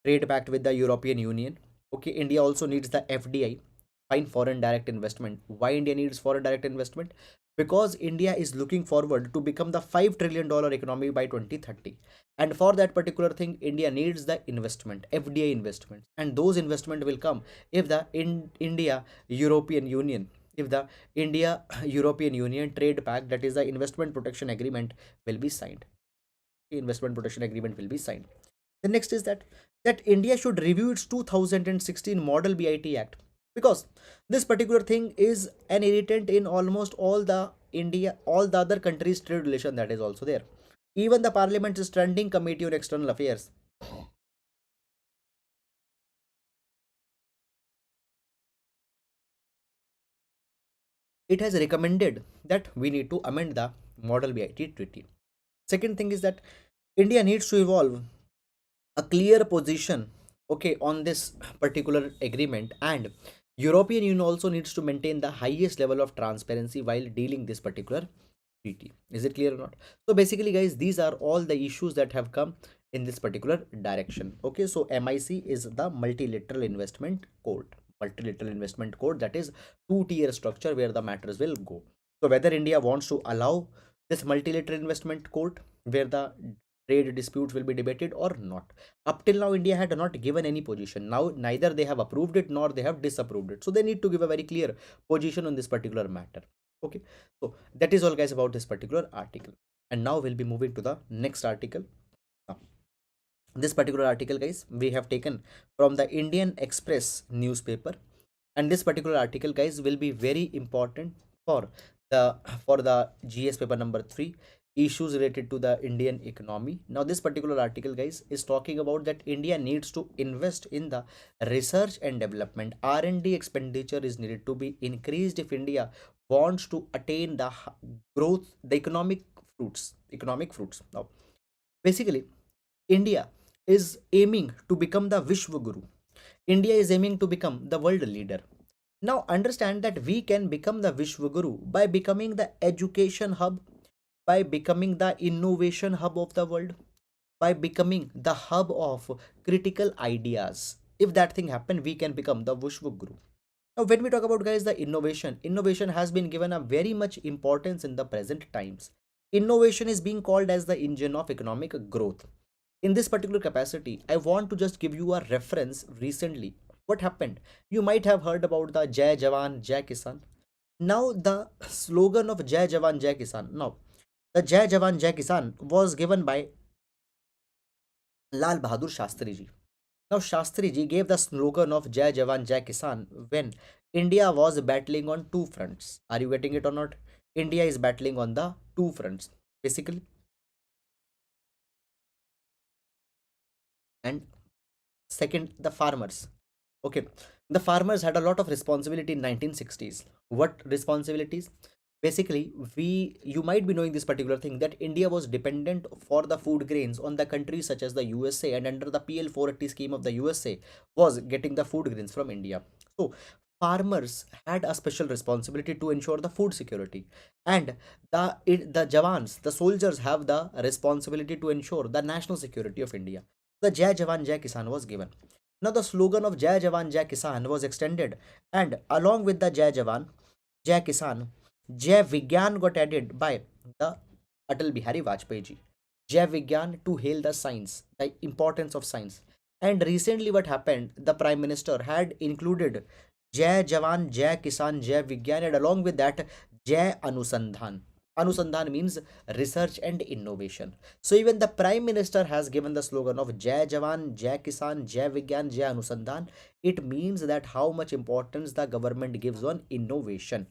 trade pact with the European Union. Okay, India also needs the FDI, fine foreign direct investment. Why India needs foreign direct investment? Because India is looking forward to become the $5 trillion economy by 2030. And for that particular thing, India needs the investment, FDI investments. And those investment will come if the India European Union, if the India European Union trade pact, that is the investment protection agreement, will be signed. The investment protection agreement will be signed. The next is that India should review its 2016 Model BIT Act, because this particular thing is an irritant in almost all the other countries' trade relation that is also there. Even the Parliament's Standing Committee on External Affairs, it has recommended that we need to amend the Model BIT treaty. Second thing is that India needs to evolve a clear position, okay, on this particular agreement, and European Union also needs to maintain the highest level of transparency while dealing this particular treaty. Is it clear or not? So basically, guys, these are all the issues that have come in this particular direction. Okay, so MIC is the multilateral investment code. Multilateral investment code, that is two-tier structure where the matters will go. So whether India wants to allow this multilateral investment code where the trade disputes will be debated or not. Up till now, India had not given any position. Now neither they have approved it nor they have disapproved it. So they need to give a very clear position on this particular matter. Okay, so that is all, guys, about this particular article. And now we'll be moving to the next article. Now, this particular article, guys, we have taken from the Indian Express newspaper, and this particular article, guys, will be very important for the GS paper number 3, issues related to the Indian economy. Now this particular article, guys, is talking about that India needs to invest in the research and development. R&D expenditure is needed to be increased if India wants to attain the growth, the economic fruits. Now basically, India is aiming to become the Vishwa Guru. India is aiming to become the world leader. Now understand that we can become the Vishwa Guru by becoming the education hub, by becoming the innovation hub of the world, by becoming the hub of critical ideas. If that thing happen, we can become the Vishwa Guru. Now, when we talk about, guys, the innovation has been given a very much importance in the present times. Innovation is being called as the engine of economic growth. In this particular capacity, I want to just give you a reference recently. What happened? You might have heard about the Jai Jawan, Jai Kisan. Now, the slogan of Jai Jawan, Jai Kisan. Now, the Jai Jawan, Jai Kisan was given by Lal Bahadur Shastri ji. Now, Shastri ji gave the slogan of Jai Jawan, Jai Kisan when India was battling on two fronts. Are you getting it or not? India is battling on the two fronts, basically. And second, the farmers. Okay, the farmers had a lot of responsibility in 1960s. What responsibilities? Basically, you might be knowing this particular thing, that India was dependent for the food grains on the countries such as the USA, and under the PL 480 scheme of the USA was getting the food grains from India. So farmers had a special responsibility to ensure the food security, and the Javans, the soldiers, have the responsibility to ensure the national security of India. The Jai Jawan Jai Kisan was given. Now the slogan of Jai Jawan Jai Kisan was extended, and along with the Jai Jawan Jai Kisan, Jai Vigyan got added by the Atal Bihari Vajpayee ji. Jai Vigyan to hail the science, the importance of science. And recently, what happened? The Prime Minister had included Jai Jawan, Jai Kisan, Jai Vigyan, and along with that, Jai Anusandhan. Anusandhan means research and innovation. So even the Prime Minister has given the slogan of Jai Jawan, Jai Kisan, Jai Vigyan, Jai Anusandhan. It means that how much importance the government gives on innovation.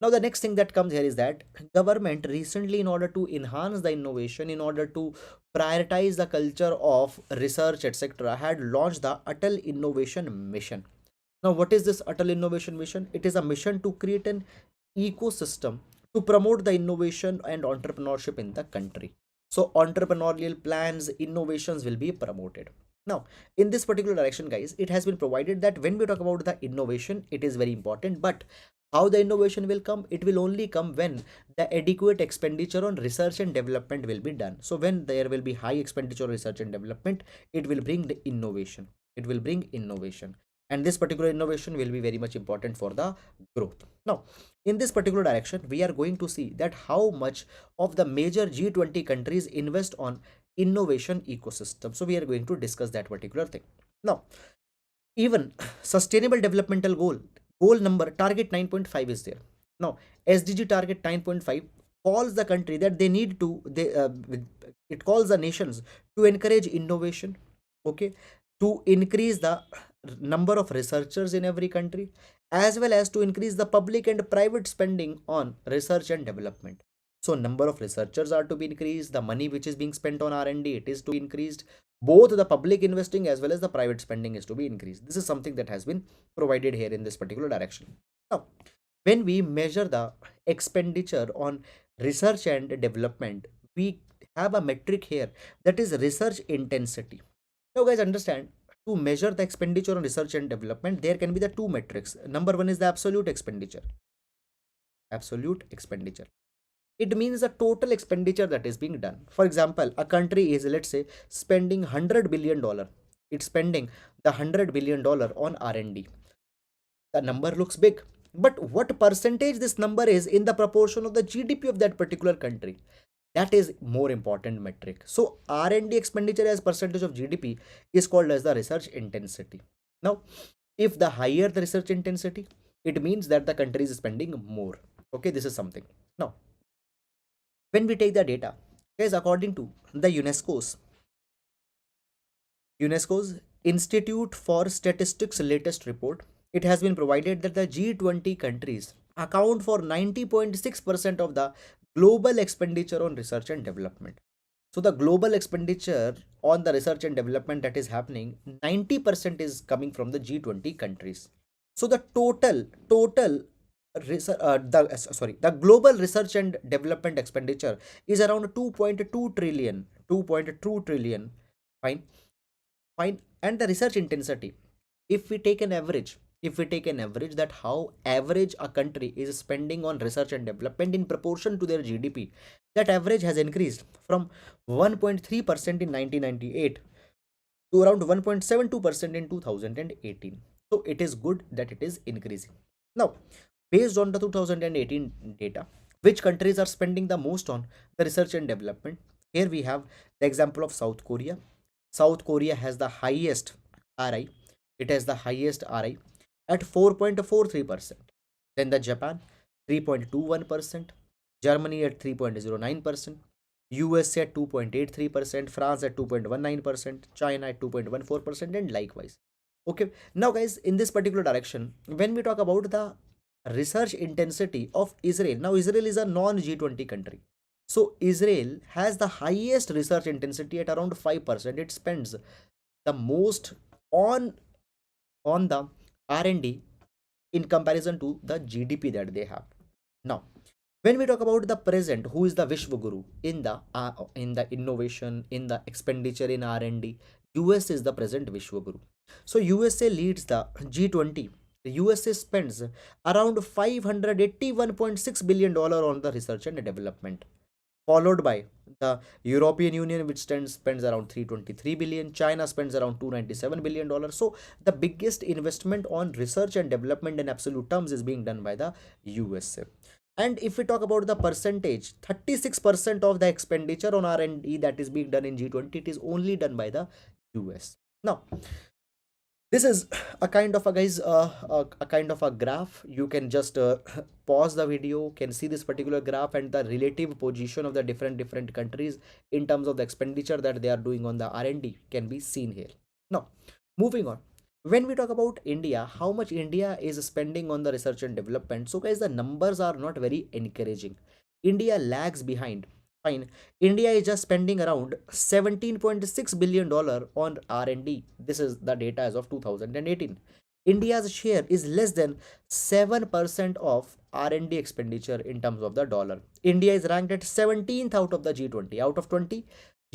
Now the next thing that comes here is that government recently, in order to enhance the innovation, in order to prioritize the culture of research, etc., had launched the Atal Innovation Mission. Now what is this Atal Innovation Mission? It is a mission to create an ecosystem to promote the innovation and entrepreneurship in the country. So entrepreneurial plans, innovations will be promoted. Now in this particular direction, guys, it has been provided that when we talk about the innovation, it is very important, but how the innovation will come? It will only come when the adequate expenditure on research and development will be done. So when there will be high expenditure on research and development, it will bring the innovation. It will bring innovation. And this particular innovation will be very much important for the growth. Now, in this particular direction, we are going to see that how much of the major G20 countries invest on innovation ecosystem. So we are going to discuss that particular thing. Now, even sustainable developmental goal number target 9.5 is there. Now SDG target 9.5 calls the country that they need to it calls the nations to encourage innovation, okay, to increase the number of researchers in every country, as well as to increase the public and private spending on research and development. So number of researchers are to be increased, the money which is being spent on R&D, it is to be increased. Both the public investing as well as the private spending is to be increased. This is something that has been provided here in this particular direction. Now when we measure the expenditure on research and development, we have a metric here, that is research intensity. Now guys, understand, to measure the expenditure on research and development, there can be the two metrics. Number one is the absolute expenditure. Absolute expenditure, it means the total expenditure that is being done. For example, a country is, let's say, spending $100 billion. It's spending the $100 billion on R&D. The number looks big, but what percentage this number is in the proportion of the GDP of that particular country, that is more important metric. So R&D expenditure as percentage of GDP is called as the research intensity. Now if the higher the research intensity, it means that the country is spending more. Okay, this is something. Now when we take the data, guys, according to the UNESCO's Institute for Statistics latest report, it has been provided that the G20 countries account for 90.6% of the global expenditure on research and development. So the global expenditure on the research and development that is happening, 90% is coming from the G20 countries. So the total the global research and development expenditure is around 2.2 trillion. 2.2 trillion. Fine. Fine. And the research intensity, if we take an average, that how average a country is spending on research and development in proportion to their GDP, that average has increased from 1.3% in 1998 to around 1.72% in 2018. So it is good that it is increasing. Now based on the 2018 data, which countries are spending the most on the research and development? Here we have the example of South Korea. South Korea has the highest RI. It has the highest RI at 4.43%. Then the Japan, 3.21%. Germany at 3.09%. USA at 2.83%. France at 2.19%. China at 2.14%, and likewise. Okay. Now guys, in this particular direction, when we talk about the research intensity of Israel, now Israel is a non-G20 country. So Israel has the highest research intensity at around 5%. It spends the most on the R&D in comparison to the GDP that they have. Now when we talk about the present, who is the Vishwa Guru in the innovation, in the expenditure in R&D, US is the present Vishwa Guru. So USA leads the G20 USA spends around $581.6 billion on the research and development, followed by the European Union, which spends around 323 billion. China spends around 297 billion dollars. So the biggest investment on research and development in absolute terms is being done by the USA. And if we talk about the percentage, 36% of the expenditure on R&D that is being done in G20, it is only done by the US. Now, this is a kind of a guys a kind of a graph. You can just pause the video, can see this particular graph and the relative position of the different countries in terms of the expenditure that they are doing on the R&D can be seen here. Now, moving on, when we talk about India, how much India is spending on the research and development, so guys, the numbers are not very encouraging. India lags behind. Fine, India is just spending around $17.6 billion on R&D. This is the data as of 2018. India's share is less than 7% of R&D expenditure in terms of the dollar. India is ranked at 17th out of the G20. Out of 20,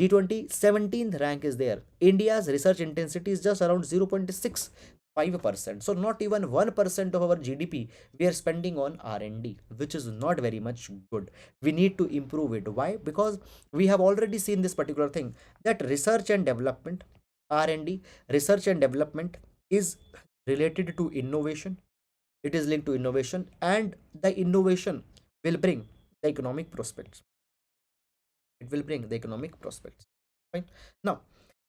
G20, 17th rank is there. India's research intensity is just around 0.65%. So not even 1% of our GDP we are spending on R&D, which is not very much good. We need to improve it. Why? Because we have already seen this particular thing, that research and development, R&D, research and development is related to innovation. It is linked to innovation, and the innovation will bring the economic prospects. It will bring the economic prospects. Fine. Now,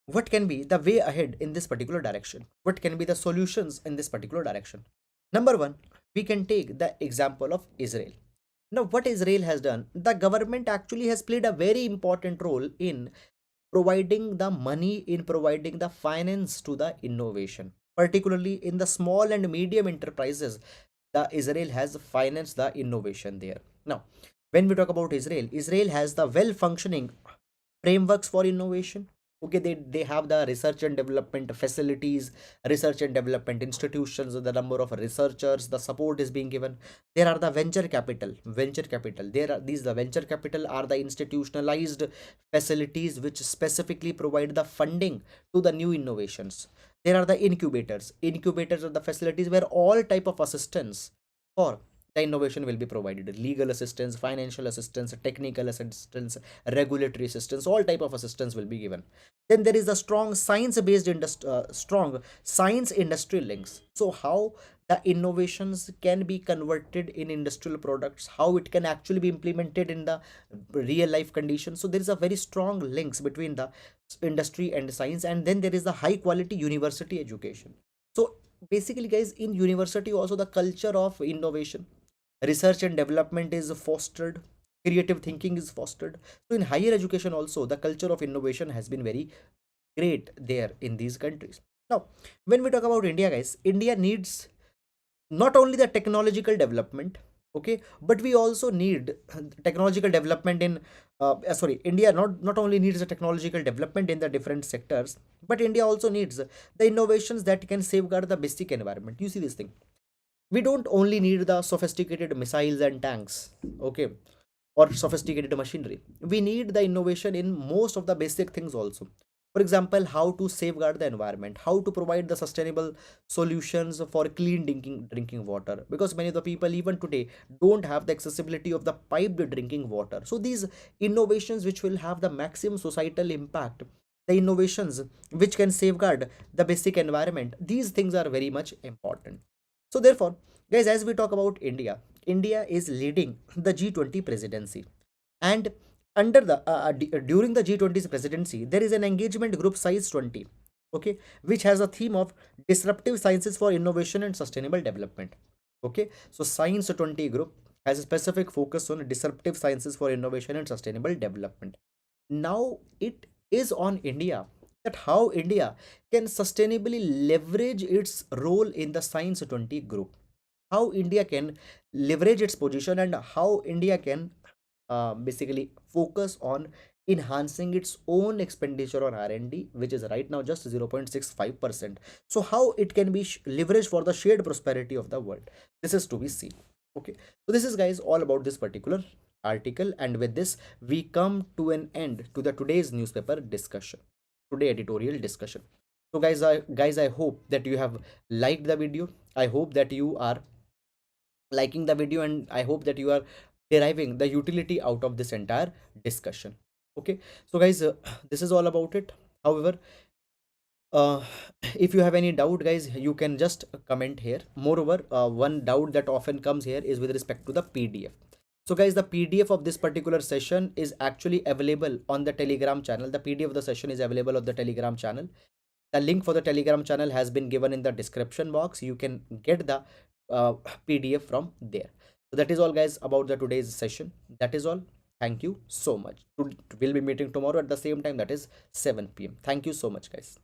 what can be the way ahead in this particular direction? What can be the solutions in this particular direction? Number one, we can take the example of Israel. Now, what Israel has done, the government actually has played a very important role in providing the money, in providing the finance to the innovation, particularly in the small and medium enterprises. The Israel has financed the innovation there. Now, when we talk about Israel, Israel has the well functioning frameworks for innovation. Okay, they have the research and development facilities, research and development institutions, the number of researchers, the support is being given. There are the venture capital, there are these, the venture capital are the institutionalized facilities which specifically provide the funding to the new innovations. There are the incubators are the facilities where all type of assistance for the innovation will be provided: legal assistance, financial assistance, technical assistance, regulatory assistance, all type of assistance will be given. Then there is a strong science industry links. So how the innovations can be converted in industrial products, how it can actually be implemented in the real life conditions. So there is a very strong links between the industry and science. And then there is the high quality university education. So basically guys, in university also the culture of innovation, research and development is fostered, creative thinking is fostered. So in higher education also the culture of innovation has been very great there in these countries. Now, when we talk about India guys, India needs not only the technological development, okay, but we also need technological development in India not only needs the technological development in the different sectors, but India also needs the innovations that can safeguard the basic environment. You see this thing, we don't only need the sophisticated missiles and tanks, okay, or sophisticated machinery. We need the innovation in most of the basic things also. For example, how to safeguard the environment, how to provide the sustainable solutions for clean drinking water, because many of the people even today don't have the accessibility of the piped drinking water. So these innovations which will have the maximum societal impact, the innovations which can safeguard the basic environment, these things are very much important. So therefore, guys, as we talk about India, India is leading the G20 presidency, and under the during the G20's presidency, there is an engagement group size 20, okay, which has a theme of disruptive sciences for innovation and sustainable development. Okay, so Science 20 group has a specific focus on disruptive sciences for innovation and sustainable development. Now it is on India, that how India can sustainably leverage its role in the Science 20 group, how India can leverage its position, and how India can basically focus on enhancing its own expenditure on R&D, which is right now just 0.65%. So how it can be leveraged for the shared prosperity of the world, this is to be seen. Okay, so this is guys all about this particular article, and with this we come to an end to the today's newspaper discussion, today editorial discussion. So guys, I hope that you have liked the video. I hope that you are liking the video, and I hope that you are deriving the utility out of this entire discussion. Okay, so guys, this is all about it. However, uh, if you have any doubt, guys, you can just comment here. Moreover, one doubt that often comes here is with respect to the PDF. So guys, the PDF of this particular session is actually available on the Telegram channel. The PDF of the session is available on the Telegram channel. The link for the Telegram channel has been given in the description box. You can get the uh, PDF from there. So that is all, guys, about the today's session. That is all. Thank you so much. We'll be meeting tomorrow at the same time, that is 7 p.m. Thank you so much, guys.